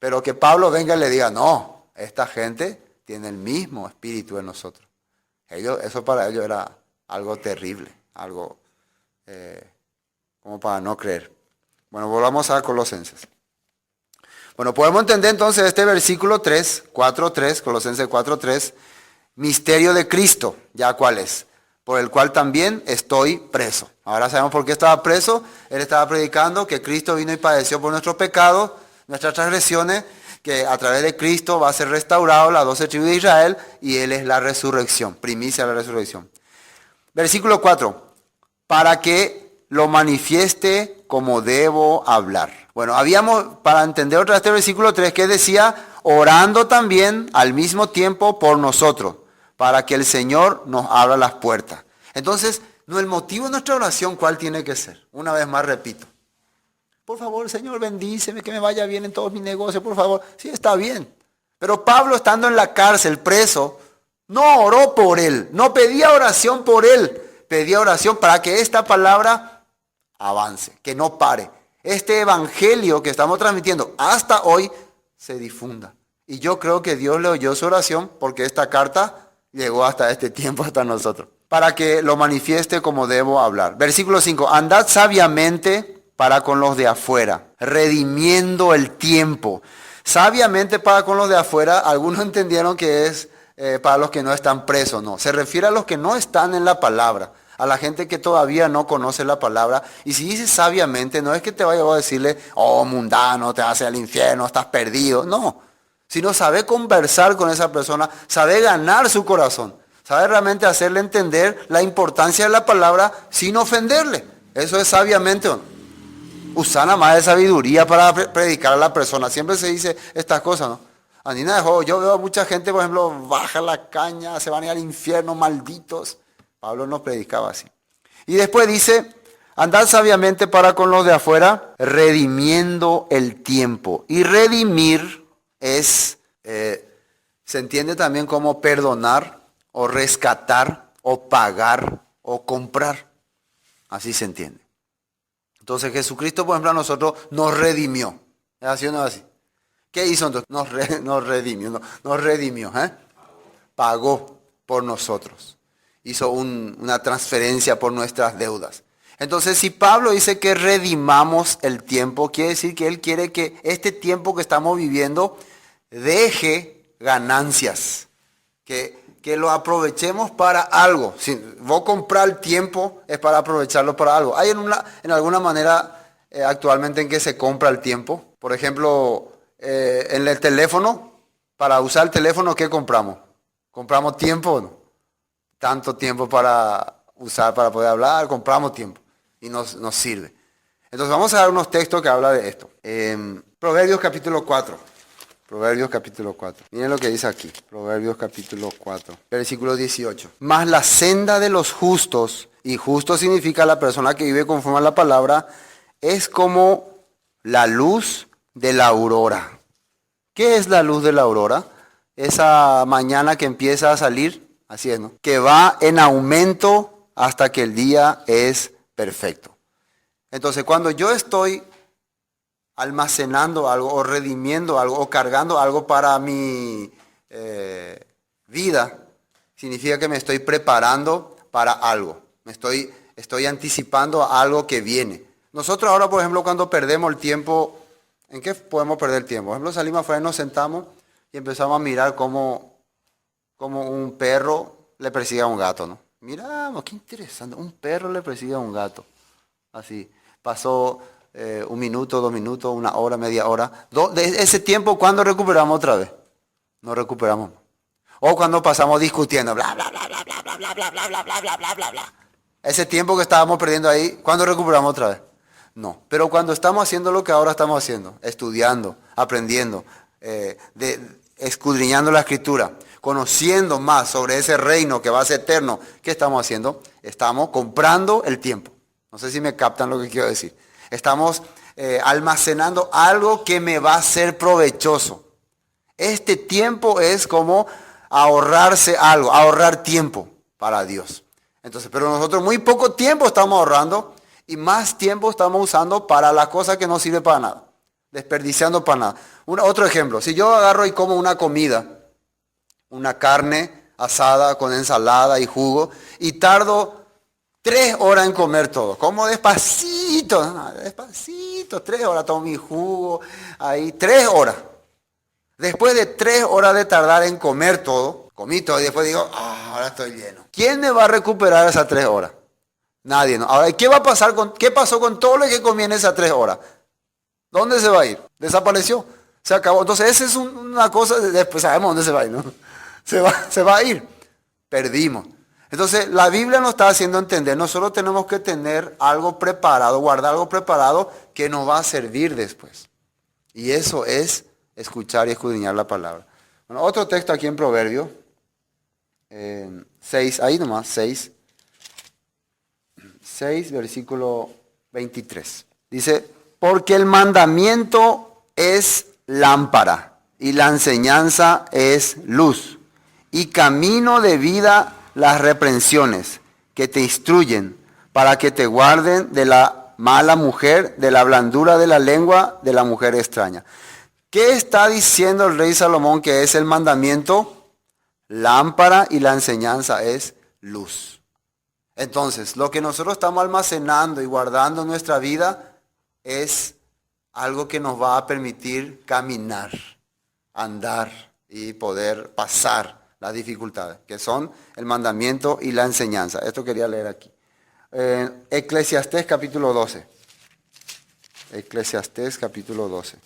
Pero que Pablo venga y le diga, no, esta gente tiene el mismo espíritu en nosotros. Eso para ellos era algo terrible, algo como para no creer. Bueno, volvamos a Colosenses. Bueno, podemos entender entonces este versículo 3, 4.3, Colosenses 4.3, misterio de Cristo, ¿ya cuál es? Por el cual también estoy preso. Ahora sabemos por qué estaba preso. Él estaba predicando que Cristo vino y padeció por nuestros pecados, nuestras transgresiones, que a través de Cristo va a ser restaurado las 12 tribus de Israel y Él es la resurrección, primicia de la resurrección. Versículo 4, para que lo manifieste como debo hablar. Bueno, para entender otra vez este versículo 3 que decía, orando también al mismo tiempo por nosotros, para que el Señor nos abra las puertas. Entonces, el motivo de nuestra oración, ¿cuál tiene que ser? Una vez más repito. Por favor, Señor, bendíceme, que me vaya bien en todos mis negocios, por favor. Sí, está bien. Pero Pablo, estando en la cárcel, preso, no oró por él, no pedía oración por él, pedía oración para que esta palabra avance, que no pare. Este evangelio que estamos transmitiendo hasta hoy se difunda. Y yo creo que Dios le oyó su oración porque esta carta llegó hasta este tiempo, hasta nosotros. Para que lo manifieste como debo hablar. Versículo 5. Andad sabiamente para con los de afuera, redimiendo el tiempo. Sabiamente para con los de afuera, algunos entendieron que es para los que no están presos. No, se refiere a los que no están en la palabra. A la gente que todavía no conoce la palabra. Y si dices sabiamente, no es que te vaya a decirle, oh mundano, te vas al infierno, estás perdido. No, sino sabe conversar con esa persona, sabe ganar su corazón, sabe realmente hacerle entender la importancia de la palabra sin ofenderle. Eso es sabiamente. Usar nada más de sabiduría para predicar a la persona. Siempre se dice estas cosas, ¿no? Andina de juego, yo veo a mucha gente, por ejemplo, baja la caña, se van a ir al infierno, malditos. Pablo no predicaba así. Y después dice, andad sabiamente para con los de afuera, redimiendo el tiempo. Y redimir es, se entiende también como perdonar, o rescatar, o pagar, o comprar. Así se entiende. Entonces Jesucristo, por ejemplo, a nosotros nos redimió. ¿Es así o no es así? ¿Qué hizo entonces? Nos redimió, Pagó por nosotros. Hizo una transferencia por nuestras deudas. Entonces, si Pablo dice que redimamos el tiempo, quiere decir que él quiere que este tiempo que estamos viviendo deje ganancias. Que lo aprovechemos para algo. Si vos comprar el tiempo, es para aprovecharlo para algo. Hay en alguna manera actualmente en que se compra el tiempo. Por ejemplo, en el teléfono, para usar el teléfono, ¿qué compramos? ¿Compramos tiempo o no? Tanto tiempo para usar, para poder hablar, compramos tiempo y nos sirve. Entonces vamos a dar unos textos que hablan de esto. Proverbios capítulo 4. Proverbios capítulo 4. Miren lo que dice aquí. Proverbios capítulo 4. Versículo 18. Mas la senda de los justos, y justo significa la persona que vive conforme a la palabra, es como la luz de la aurora. ¿Qué es la luz de la aurora? Esa mañana que empieza a salir. Así es, ¿no? Que va en aumento hasta que el día es perfecto. Entonces, cuando yo estoy almacenando algo o redimiendo algo o cargando algo para mi vida, significa que me estoy preparando para algo. Estoy anticipando a algo que viene. Nosotros ahora, por ejemplo, cuando perdemos el tiempo, ¿en qué podemos perder el tiempo? Por ejemplo, salimos afuera y nos sentamos y empezamos a mirar cómo un perro le persigue a un gato, ¿no? Miramos, qué interesante, un perro le persigue a un gato. Así, pasó 1 minuto, 2 minutos, 1 hora, media hora. De ese tiempo, ¿cuándo recuperamos otra vez? No recuperamos. O cuando pasamos discutiendo, bla, bla, bla, bla, bla, bla, bla, bla, bla, bla, bla, bla, bla, bla, bla. Ese tiempo que estábamos perdiendo ahí, ¿cuándo recuperamos otra vez? No. Pero cuando estamos haciendo lo que ahora estamos haciendo, estudiando, aprendiendo, escudriñando la Escritura, conociendo más sobre ese reino que va a ser eterno, ¿qué estamos haciendo? Estamos comprando el tiempo. No sé si me captan lo que quiero decir. Estamos almacenando algo que me va a ser provechoso. Este tiempo es como ahorrarse algo, ahorrar tiempo para Dios. Entonces, pero nosotros muy poco tiempo estamos ahorrando y más tiempo estamos usando para la cosa que no sirve para nada, desperdiciando para nada. Otro ejemplo, si yo agarro y como una comida, una carne asada con ensalada y jugo, y tardo 3 horas en comer todo, como despacito, 3 horas tomo mi jugo, ahí 3 horas. Después de 3 horas de tardar en comer todo, comí todo y después digo, ahora estoy lleno. ¿Quién me va a recuperar esas 3 horas? Nadie, ¿no? Ahora, ¿qué pasó con todo lo que comí en esas 3 horas? ¿Dónde se va a ir? Desapareció, se acabó. Entonces esa es una cosa, después sabemos dónde se va a ir, ¿no? Se va a ir, perdimos. Entonces la Biblia nos está haciendo entender, nosotros tenemos que tener algo preparado, guardar algo preparado que nos va a servir después. Y eso es escuchar y escudriñar la palabra. Bueno, otro texto aquí en Proverbio 6, ahí nomás, 6, versículo 23. Dice, porque el mandamiento es lámpara y la enseñanza es luz y camino de vida las reprensiones que te instruyen para que te guarden de la mala mujer, de la blandura de la lengua de la mujer extraña. ¿Qué está diciendo el rey Salomón que es el mandamiento? Lámpara y la enseñanza es luz. Entonces, lo que nosotros estamos almacenando y guardando en nuestra vida es algo que nos va a permitir caminar, andar y poder pasar las dificultades, que son el mandamiento y la enseñanza. Esto quería leer aquí. Eclesiastés capítulo 12. Eclesiastés capítulo 12.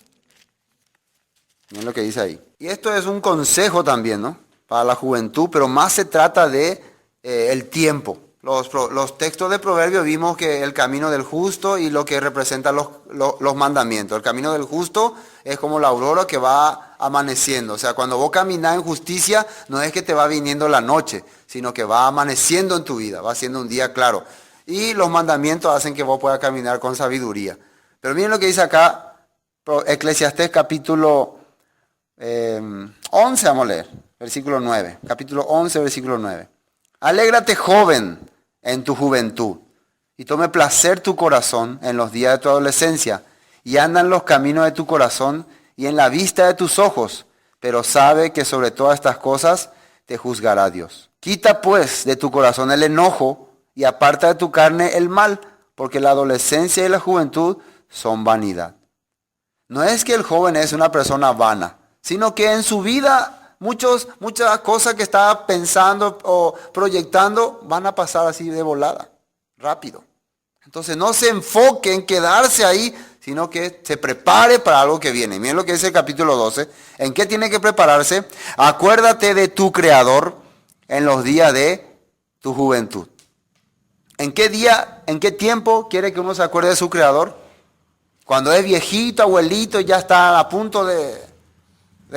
Miren lo que dice ahí. Y esto es un consejo también, ¿no? Para la juventud, pero más se trata de el tiempo. Los textos de Proverbios vimos que el camino del justo y lo que representan los mandamientos. El camino del justo es como la aurora que va amaneciendo. O sea, cuando vos caminás en justicia, no es que te va viniendo la noche, sino que va amaneciendo en tu vida, va siendo un día claro. Y los mandamientos hacen que vos puedas caminar con sabiduría. Pero miren lo que dice acá, Eclesiastés capítulo 11, vamos a leer, versículo 9. Capítulo 11, versículo 9. Alégrate, joven, en tu juventud, y tome placer tu corazón en los días de tu adolescencia, y anda en los caminos de tu corazón y en la vista de tus ojos, pero sabe que sobre todas estas cosas te juzgará Dios. Quita pues de tu corazón el enojo y aparta de tu carne el mal, porque la adolescencia y la juventud son vanidad. No es que el joven es una persona vana, sino que en su vida muchas cosas que está pensando o proyectando van a pasar así de volada, rápido. Entonces no se enfoque en quedarse ahí, sino que se prepare para algo que viene. Miren lo que dice el capítulo 12. ¿En qué tiene que prepararse? Acuérdate de tu Creador en los días de tu juventud. ¿En qué día, en qué tiempo quiere que uno se acuerde de su Creador? Cuando es viejito, abuelito, y ya está a punto de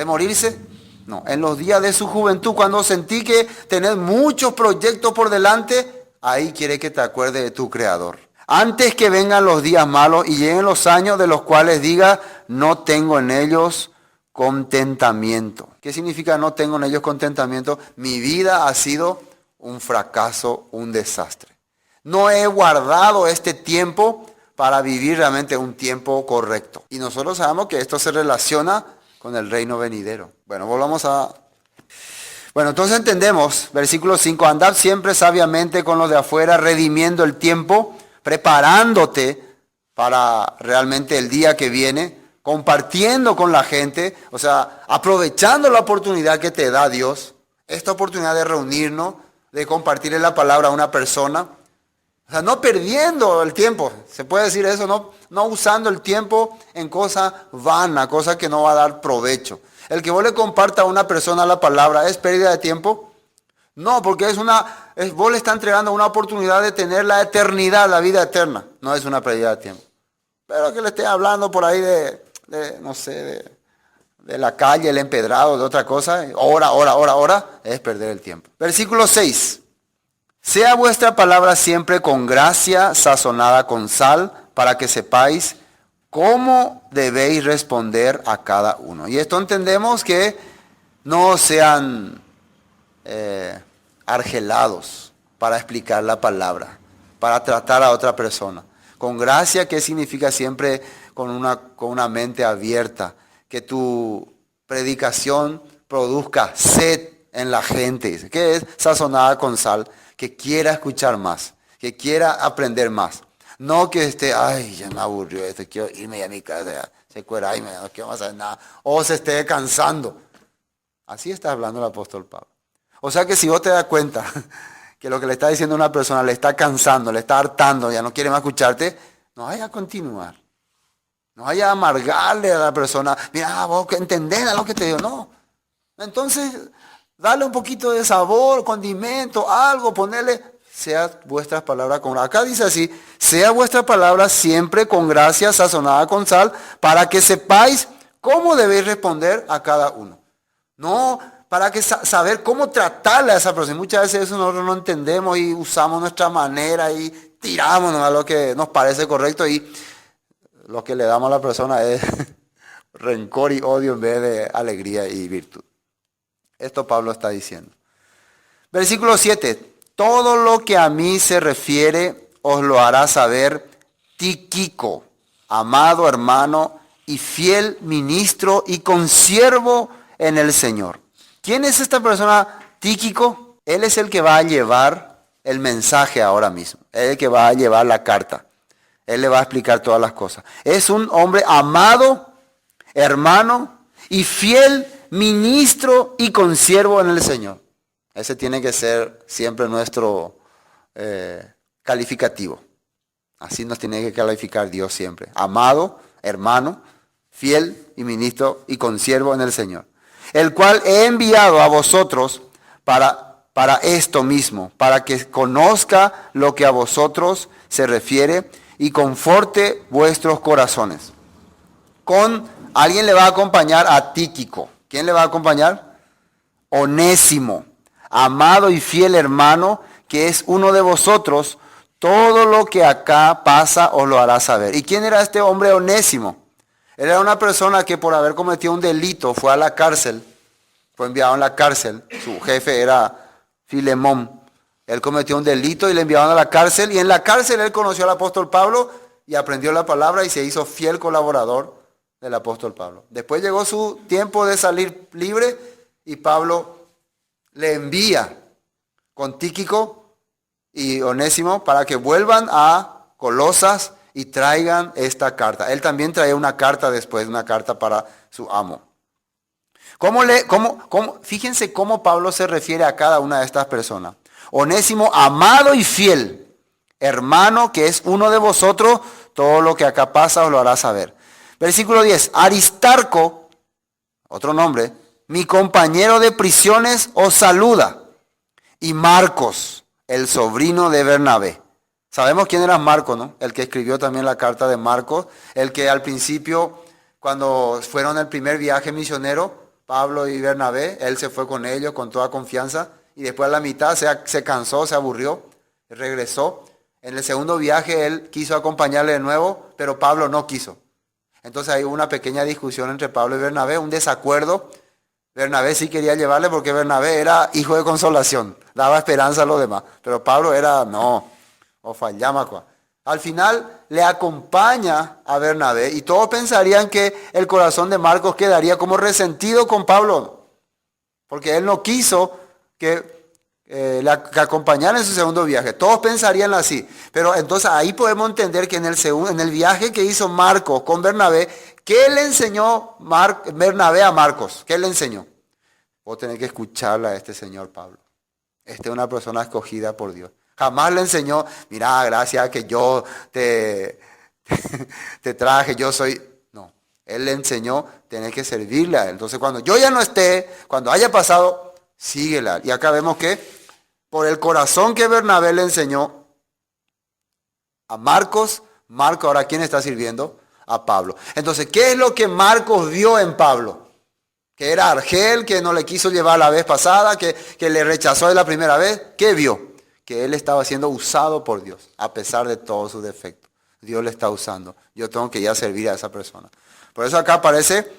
morirse. No, en los días de su juventud, cuando sentí que tenés muchos proyectos por delante, ahí quiere que te acuerdes de tu Creador. Antes que vengan los días malos y lleguen los años de los cuales diga, no tengo en ellos contentamiento. ¿Qué significa no tengo en ellos contentamiento? Mi vida ha sido un fracaso, un desastre. No he guardado este tiempo para vivir realmente un tiempo correcto. Y nosotros sabemos que esto se relaciona con el reino venidero. Bueno, volvamos a... Bueno, entonces entendemos, versículo 5, andad siempre sabiamente con los de afuera, redimiendo el tiempo, preparándote para realmente el día que viene, compartiendo con la gente, o sea, aprovechando la oportunidad que te da Dios, esta oportunidad de reunirnos, de compartirle la palabra a una persona, o sea, no perdiendo el tiempo, se puede decir eso, no usando el tiempo en cosas vanas, cosas que no va a dar provecho. El que vos le comparta a una persona la palabra, ¿es pérdida de tiempo? No, porque vos le está entregando una oportunidad de tener la eternidad, la vida eterna. No es una pérdida de tiempo. Pero que le esté hablando por ahí no sé, de la calle, el empedrado, de otra cosa, hora, es perder el tiempo. Versículo 6. Sea vuestra palabra siempre con gracia, sazonada con sal, para que sepáis cómo debéis responder a cada uno. Y esto entendemos que no sean argelados para explicar la palabra, para tratar a otra persona. Con gracia, ¿qué significa? Siempre con una mente abierta, que tu predicación produzca sed en la gente, que es sazonada con sal, que quiera escuchar más, que quiera aprender más. No que esté, ay, ya me aburrió esto, quiero irme a mi casa, ya, se cuera, ay, no quiero más hacer nada. O se esté cansando. Así está hablando el apóstol Pablo. O sea que si vos te das cuenta que lo que le está diciendo a una persona le está cansando, le está hartando, ya no quiere más escucharte, no vaya a continuar. No vaya a amargarle a la persona, mira, vos que entendés a lo que te digo. No. Entonces, dale un poquito de sabor, condimento, algo, ponerle, sea vuestras palabras con... Acá dice así, sea vuestra palabra siempre con gracia, sazonada con sal, para que sepáis cómo debéis responder a cada uno. No, para que saber cómo tratarle a esa persona. Muchas veces eso nosotros no entendemos y usamos nuestra manera y tiramos a lo que nos parece correcto y lo que le damos a la persona es rencor y odio en vez de alegría y virtud. Esto Pablo está diciendo. Versículo 7. Todo lo que a mí se refiere os lo hará saber Tíquico, amado hermano y fiel ministro y consiervo en el Señor. ¿Quién es esta persona Tíquico? Él es el que va a llevar el mensaje ahora mismo. Él es el que va a llevar la carta. Él le va a explicar todas las cosas. Es un hombre amado, hermano y fiel ministro y consiervo en el Señor. Ese tiene que ser siempre nuestro calificativo. Así nos tiene que calificar Dios siempre. Amado, hermano, fiel y ministro y consiervo en el Señor. El cual he enviado a vosotros para esto mismo, para que conozca lo que a vosotros se refiere y conforte vuestros corazones. Alguien le va a acompañar a Tíquico. ¿Quién le va a acompañar? Onésimo, amado y fiel hermano, que es uno de vosotros. Todo lo que acá pasa os lo hará saber. ¿Y quién era este hombre Onésimo? Era una persona que por haber cometido un delito fue a la cárcel, fue enviado a la cárcel. Su jefe era Filemón. Él cometió un delito y le enviaron a la cárcel. Y en la cárcel él conoció al apóstol Pablo y aprendió la palabra y se hizo fiel colaborador del apóstol Pablo. Después llegó su tiempo de salir libre y Pablo le envía con Tíquico y Onésimo para que vuelvan a Colosas y traigan esta carta. Él también traía una carta después, una carta para su amo. Fíjense cómo Pablo se refiere a cada una de estas personas. Onésimo, amado y fiel, hermano que es uno de vosotros, todo lo que acá pasa os lo hará saber. Versículo 10, Aristarco, otro nombre, mi compañero de prisiones os saluda. Y Marcos, el sobrino de Bernabé. Sabemos quién era Marcos, ¿no? El que escribió también la carta de Marcos, el que al principio, cuando fueron el primer viaje misionero, Pablo y Bernabé, él se fue con ellos con toda confianza y después a la mitad se cansó, se aburrió, regresó. En el segundo viaje él quiso acompañarle de nuevo, pero Pablo no quiso. Entonces hay una pequeña discusión entre Pablo y Bernabé, un desacuerdo. Bernabé sí quería llevarle porque Bernabé era hijo de consolación, daba esperanza a los demás. Pero Pablo era, no, o fallama. Al final le acompaña a Bernabé y todos pensarían que el corazón de Marcos quedaría como resentido con Pablo, porque él no quiso que que acompañara en su segundo viaje. Todos pensarían así, pero entonces ahí podemos entender que en el viaje que hizo Marcos con Bernabé, ¿qué le enseñó Bernabé a Marcos? ¿Qué le enseñó? Vos tenés que escucharle a este señor Pablo. Este es una persona escogida por Dios. Jamás le enseñó, mira, gracias a que yo te traje, yo soy... No, él le enseñó, tenés que servirle a él. Entonces cuando yo ya no esté, cuando haya pasado, síguela. Y acá vemos que por el corazón que Bernabé le enseñó a Marcos, Marcos ahora ¿quién está sirviendo? A Pablo. Entonces, ¿qué es lo que Marcos vio en Pablo? Que era Argel, que no le quiso llevar la vez pasada, que le rechazó de la primera vez. ¿Qué vio? Que él estaba siendo usado por Dios, a pesar de todos sus defectos. Dios le está usando. Yo tengo que ir a servir a esa persona. Por eso acá aparece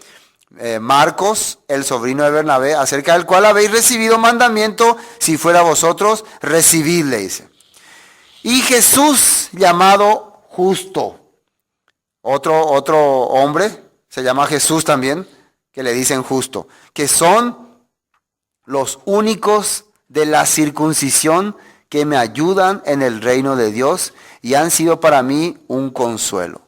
Marcos, el sobrino de Bernabé, acerca del cual habéis recibido mandamiento, si fuera vosotros, recibidle, dice. Y Jesús, llamado Justo, otro hombre, se llama Jesús también, que le dicen Justo, que son los únicos de la circuncisión que me ayudan en el reino de Dios y han sido para mí un consuelo.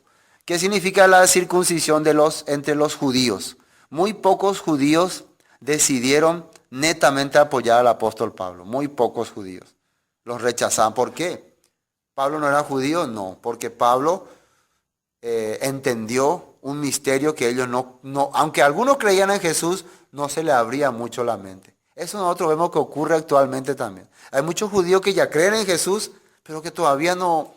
¿Qué significa la circuncisión entre los judíos? Muy pocos judíos decidieron netamente apoyar al apóstol Pablo. Muy pocos judíos. Los rechazaban. ¿Por qué? ¿Pablo no era judío? No, porque Pablo entendió un misterio que ellos no, aunque algunos creían en Jesús, no se le abría mucho la mente. Eso nosotros vemos que ocurre actualmente también. Hay muchos judíos que ya creen en Jesús, pero que todavía no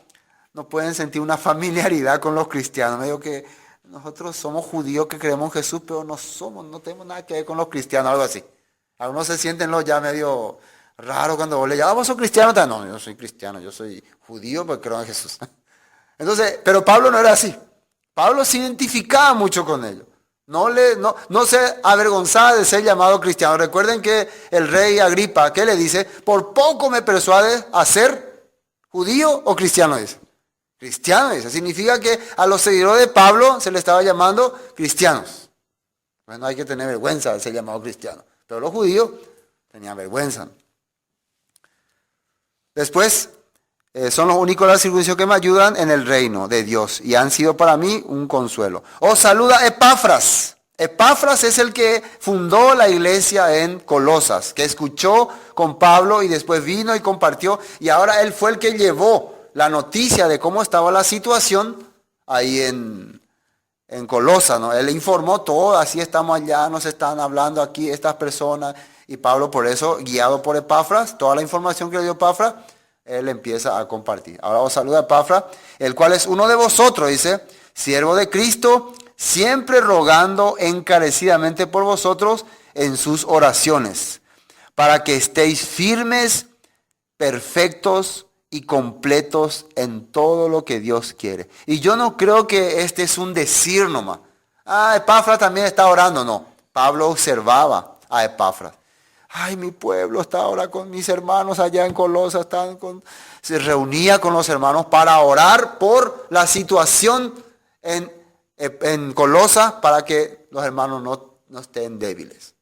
pueden sentir una familiaridad con los cristianos. Medio que nosotros somos judíos que creemos en Jesús, pero no tenemos nada que ver con los cristianos, algo así. Algunos se sienten ya medio raro cuando vos le llamas, ¿vos sos cristiano? No, yo soy cristiano, yo soy judío porque creo en Jesús. Entonces, pero Pablo no era así. Pablo se identificaba mucho con ellos. No se avergonzaba de ser llamado cristiano. Recuerden que el rey Agripa, ¿qué le dice? Por poco me persuades a ser judío o cristiano, dice. Cristiano, dice. Significa que a los seguidores de Pablo se le estaba llamando cristianos. Bueno, hay que tener vergüenza de ser llamado cristiano. Pero los judíos tenían vergüenza. Después, son los únicos de la circuncisión que me ayudan en el reino de Dios y han sido para mí un consuelo. Os saluda Epafras. Epafras es el que fundó la iglesia en Colosas, que escuchó con Pablo y después vino y compartió. Y ahora él fue el que llevó la noticia de cómo estaba la situación ahí en Colosas, ¿no? Él informó todo, así estamos allá, nos están hablando aquí estas personas. Y Pablo por eso, guiado por Epafras, toda la información que le dio Epafras, él empieza a compartir. Ahora os saluda Epafras, el cual es uno de vosotros, dice, siervo de Cristo, siempre rogando encarecidamente por vosotros en sus oraciones, para que estéis firmes, perfectos y completos en todo lo que Dios quiere. Y yo no creo que este es un decir nomás. Epafras también está orando. No, Pablo observaba a Epafras. Ay, mi pueblo está ahora con mis hermanos allá en Colosas, se reunía con los hermanos para orar por la situación en Colosas para que los hermanos no estén débiles.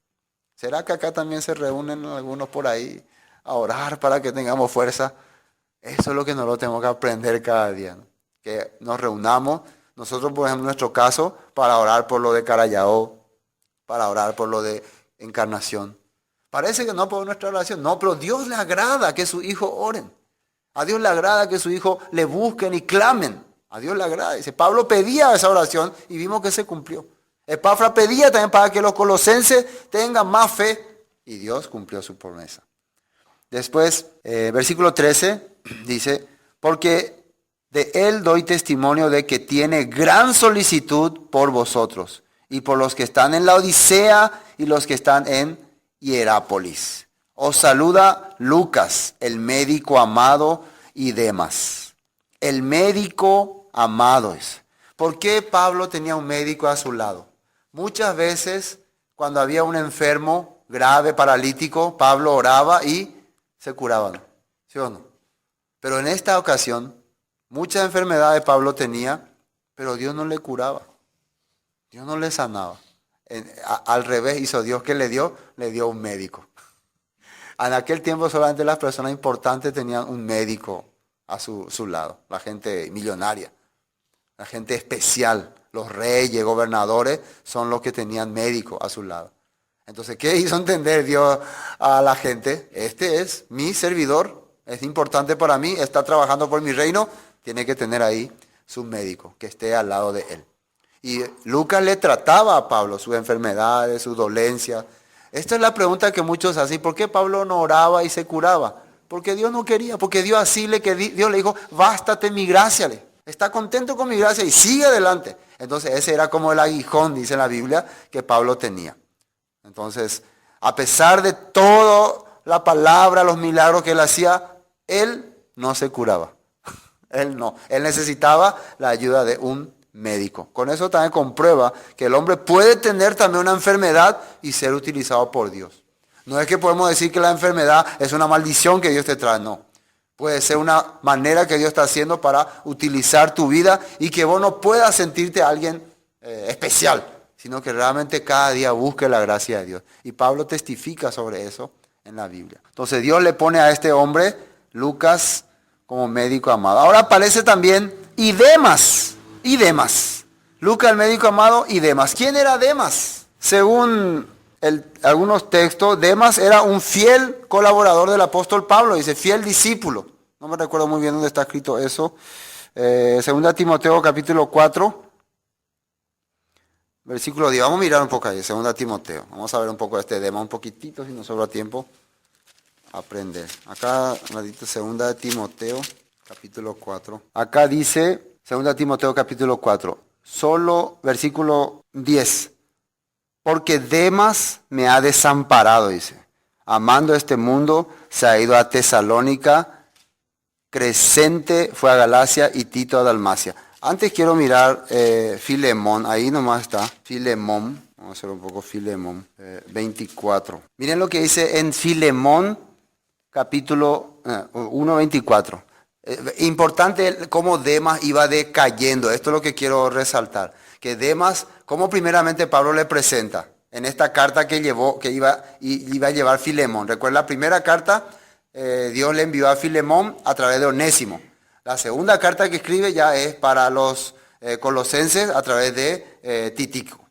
¿Será que acá también se reúnen algunos por ahí a orar para que tengamos fuerza? Eso es lo que nosotros tenemos que aprender cada día, ¿no? Que nos reunamos, nosotros por ejemplo en nuestro caso, para orar por lo de Carayao, para orar por lo de Encarnación. Parece que no por nuestra oración, no, pero Dios le agrada que sus hijos oren. A Dios le agrada que sus hijos le busquen y clamen. A Dios le agrada. Dice, Pablo pedía esa oración y vimos que se cumplió. Epafras pedía también para que los colosenses tengan más fe y Dios cumplió su promesa. Después, versículo 13 dice, porque de él doy testimonio de que tiene gran solicitud por vosotros y por los que están en la Odisea y los que están en Hierápolis. Os saluda Lucas, el médico amado, y Demas. El médico amado es. ¿Por qué Pablo tenía un médico a su lado? Muchas veces cuando había un enfermo grave, paralítico, Pablo oraba y se curaban. ¿Sí o no? Pero en esta ocasión Muchas enfermedades Pablo tenía, pero Dios no le curaba. Dios no le sanaba. Al revés hizo Dios. ¿Qué le dio? Le dio un médico. En aquel tiempo solamente las personas importantes tenían un médico a su lado. La gente millonaria, la gente especial, los reyes, gobernadores, son los que tenían médico a su lado. Entonces, ¿qué hizo entender Dios a la gente? Este es mi servidor, es importante para mí, está trabajando por mi reino, tiene que tener ahí su médico, que esté al lado de él. Y Lucas le trataba a Pablo sus enfermedades, sus dolencias. Esta es la pregunta que muchos hacen. ¿Por qué Pablo no oraba y se curaba? Porque Dios no quería, porque Dios Dios le dijo, bástate mi gracia. Está contento con mi gracia y sigue adelante. Entonces ese era como el aguijón, dice la Biblia, que Pablo tenía. Entonces, a pesar de toda la palabra, los milagros que él hacía, él no se curaba. Él no. Él necesitaba la ayuda de un médico. Con eso también comprueba que el hombre puede tener también una enfermedad y ser utilizado por Dios. No es que podemos decir que la enfermedad es una maldición que Dios te trae, no. Puede ser una manera que Dios está haciendo para utilizar tu vida y que vos no puedas sentirte alguien especial, sino que realmente cada día busque la gracia de Dios. Y Pablo testifica sobre eso en la Biblia. Entonces Dios le pone a este hombre, Lucas, como médico amado. Ahora aparece también Demas. Lucas, el médico amado, y Demas. ¿Quién era Demas? Según algunos textos, Demas era un fiel colaborador del apóstol Pablo, dice, fiel discípulo. No me recuerdo muy bien dónde está escrito eso. Segunda Timoteo capítulo 4, versículo 10. Vamos a mirar un poco ahí, segunda Timoteo. Vamos a ver un poco de este Demas, un poquitito, si nos sobra tiempo, aprender. Acá, segunda Timoteo capítulo 4. Acá dice... Segunda Timoteo capítulo 4, solo versículo 10. Porque Demas me ha desamparado, dice. Amando este mundo, se ha ido a Tesalónica, Crescente fue a Galacia y Tito a Dalmacia. Antes quiero mirar Filemón, ahí nomás está, Filemón. Vamos a hacer un poco Filemón, 24. Miren lo que dice en Filemón capítulo 1, 24. Importante cómo Demas iba decayendo. Esto es lo que quiero resaltar. Que Demas, como primeramente Pablo le presenta en esta carta que iba a llevar Filemón. Recuerda, la primera carta Dios le envió a Filemón a través de Onésimo. La segunda carta que escribe ya es para los colosenses a través de Tíquico.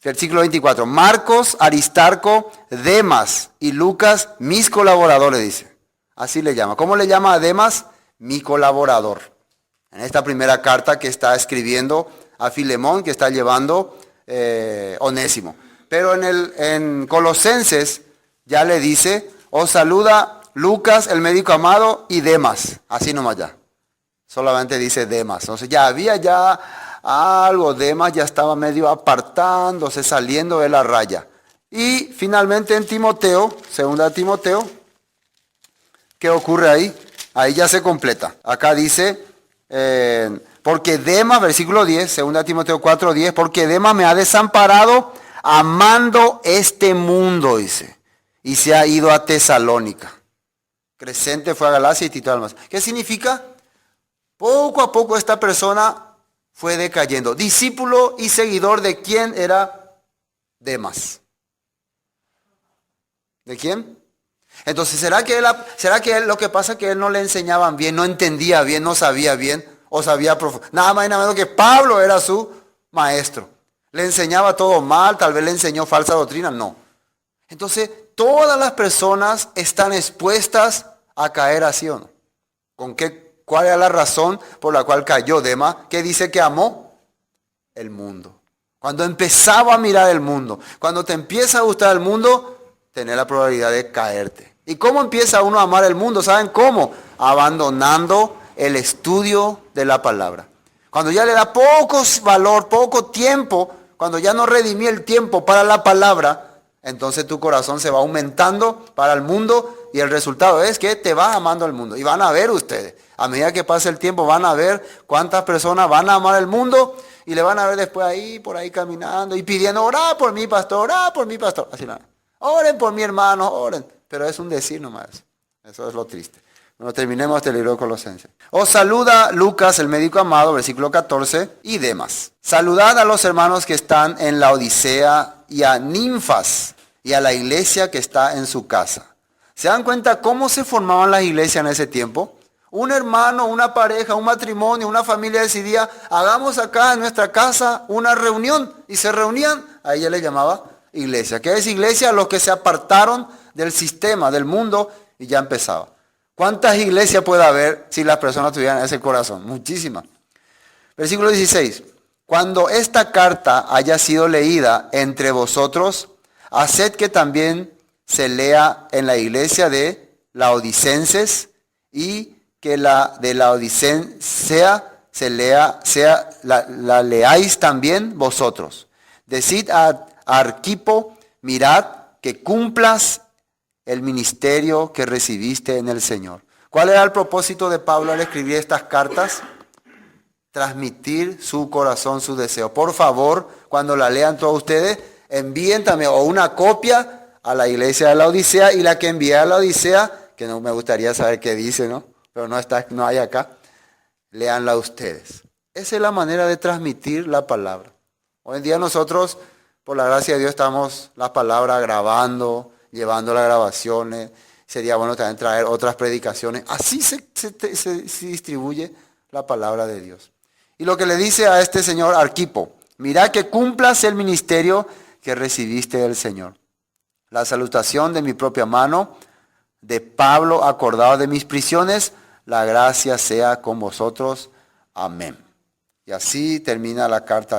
Versículo 24. Marcos, Aristarco, Demas y Lucas, mis colaboradores, dice. Así le llama. ¿Cómo le llama a Demas? Mi colaborador. En esta primera carta que está escribiendo a Filemón, que está llevando Onésimo. Pero en Colosenses ya le dice, os saluda Lucas, el médico amado, y Demas. Así nomás ya. Solamente dice Demas. Entonces ya había algo. Demas ya estaba medio apartándose, saliendo de la raya. Y finalmente en Timoteo, segunda Timoteo, ¿qué ocurre ahí? Ahí ya se completa. Acá dice, porque Demas, versículo 10, segunda Timoteo 4, 10, porque Demas me ha desamparado amando este mundo, dice, y se ha ido a Tesalónica. Crescente fue a Galacia y Tito a Dalmacia. ¿Qué significa? Poco a poco esta persona fue decayendo. Discípulo y seguidor de quién era Demas. ¿De quién? Entonces, ¿será que él lo que pasa es que él no le enseñaban bien, no entendía bien, no sabía bien, o sabía nada más y nada menos que Pablo era su maestro? ¿Le enseñaba todo mal? ¿Tal vez le enseñó falsa doctrina? No. Entonces, todas las personas están expuestas a caer así o no. ¿Cuál era la razón por la cual cayó Demas? ¿Qué dice que amó? El mundo. Cuando empezaba a mirar el mundo, cuando te empieza a gustar el mundo, tenés la probabilidad de caerte. ¿Y cómo empieza uno a amar el mundo? ¿Saben cómo? Abandonando el estudio de la palabra. Cuando ya le da poco valor, poco tiempo, cuando ya no redimí el tiempo para la palabra, entonces tu corazón se va aumentando para el mundo y el resultado es que te vas amando el mundo. Y van a ver ustedes, a medida que pase el tiempo, van a ver cuántas personas van a amar el mundo y le van a ver después ahí, por ahí caminando y pidiendo, orá por mí, pastor, orá por mí, pastor. Así nada. Oren por mi hermano, oren. Pero es un decir nomás. Eso es lo triste. Cuando terminemos este libro de Colosenses. Os saluda Lucas, el médico amado, versículo 14, y demás. Saludad a los hermanos que están en la Odisea y a Ninfas y a la iglesia que está en su casa. ¿Se dan cuenta cómo se formaban las iglesias en ese tiempo? Un hermano, una pareja, un matrimonio, una familia decidía, hagamos acá en nuestra casa una reunión. Y se reunían, a ella le llamaba iglesia. ¿Qué es iglesia? Los que se apartaron del sistema, del mundo, y ya empezaba. ¿Cuántas iglesias puede haber si las personas tuvieran ese corazón? Muchísimas. Versículo 16. Cuando esta carta haya sido leída entre vosotros, haced que también se lea en la iglesia de Laodicenses y que la de Laodicea la leáis también vosotros. Decid a Arquipo, mirad que cumplas el ministerio que recibiste en el Señor. ¿Cuál era el propósito de Pablo al escribir estas cartas? Transmitir su corazón, su deseo. Por favor, cuando la lean todos ustedes, envíen también o una copia a la iglesia de la Odisea, y la que envíe a la Odisea, que no me gustaría saber qué dice, ¿no? Pero no hay acá, léanla ustedes. Esa es la manera de transmitir la palabra. Hoy en día nosotros, por la gracia de Dios, estamos las palabras grabando, llevando las grabaciones. Sería bueno también traer otras predicaciones. Así se distribuye la palabra de Dios. Y lo que le dice a este señor Arquipo, mira que cumplas el ministerio que recibiste del Señor. La salutación de mi propia mano, de Pablo, acordado de mis prisiones, la gracia sea con vosotros. Amén. Y así termina la carta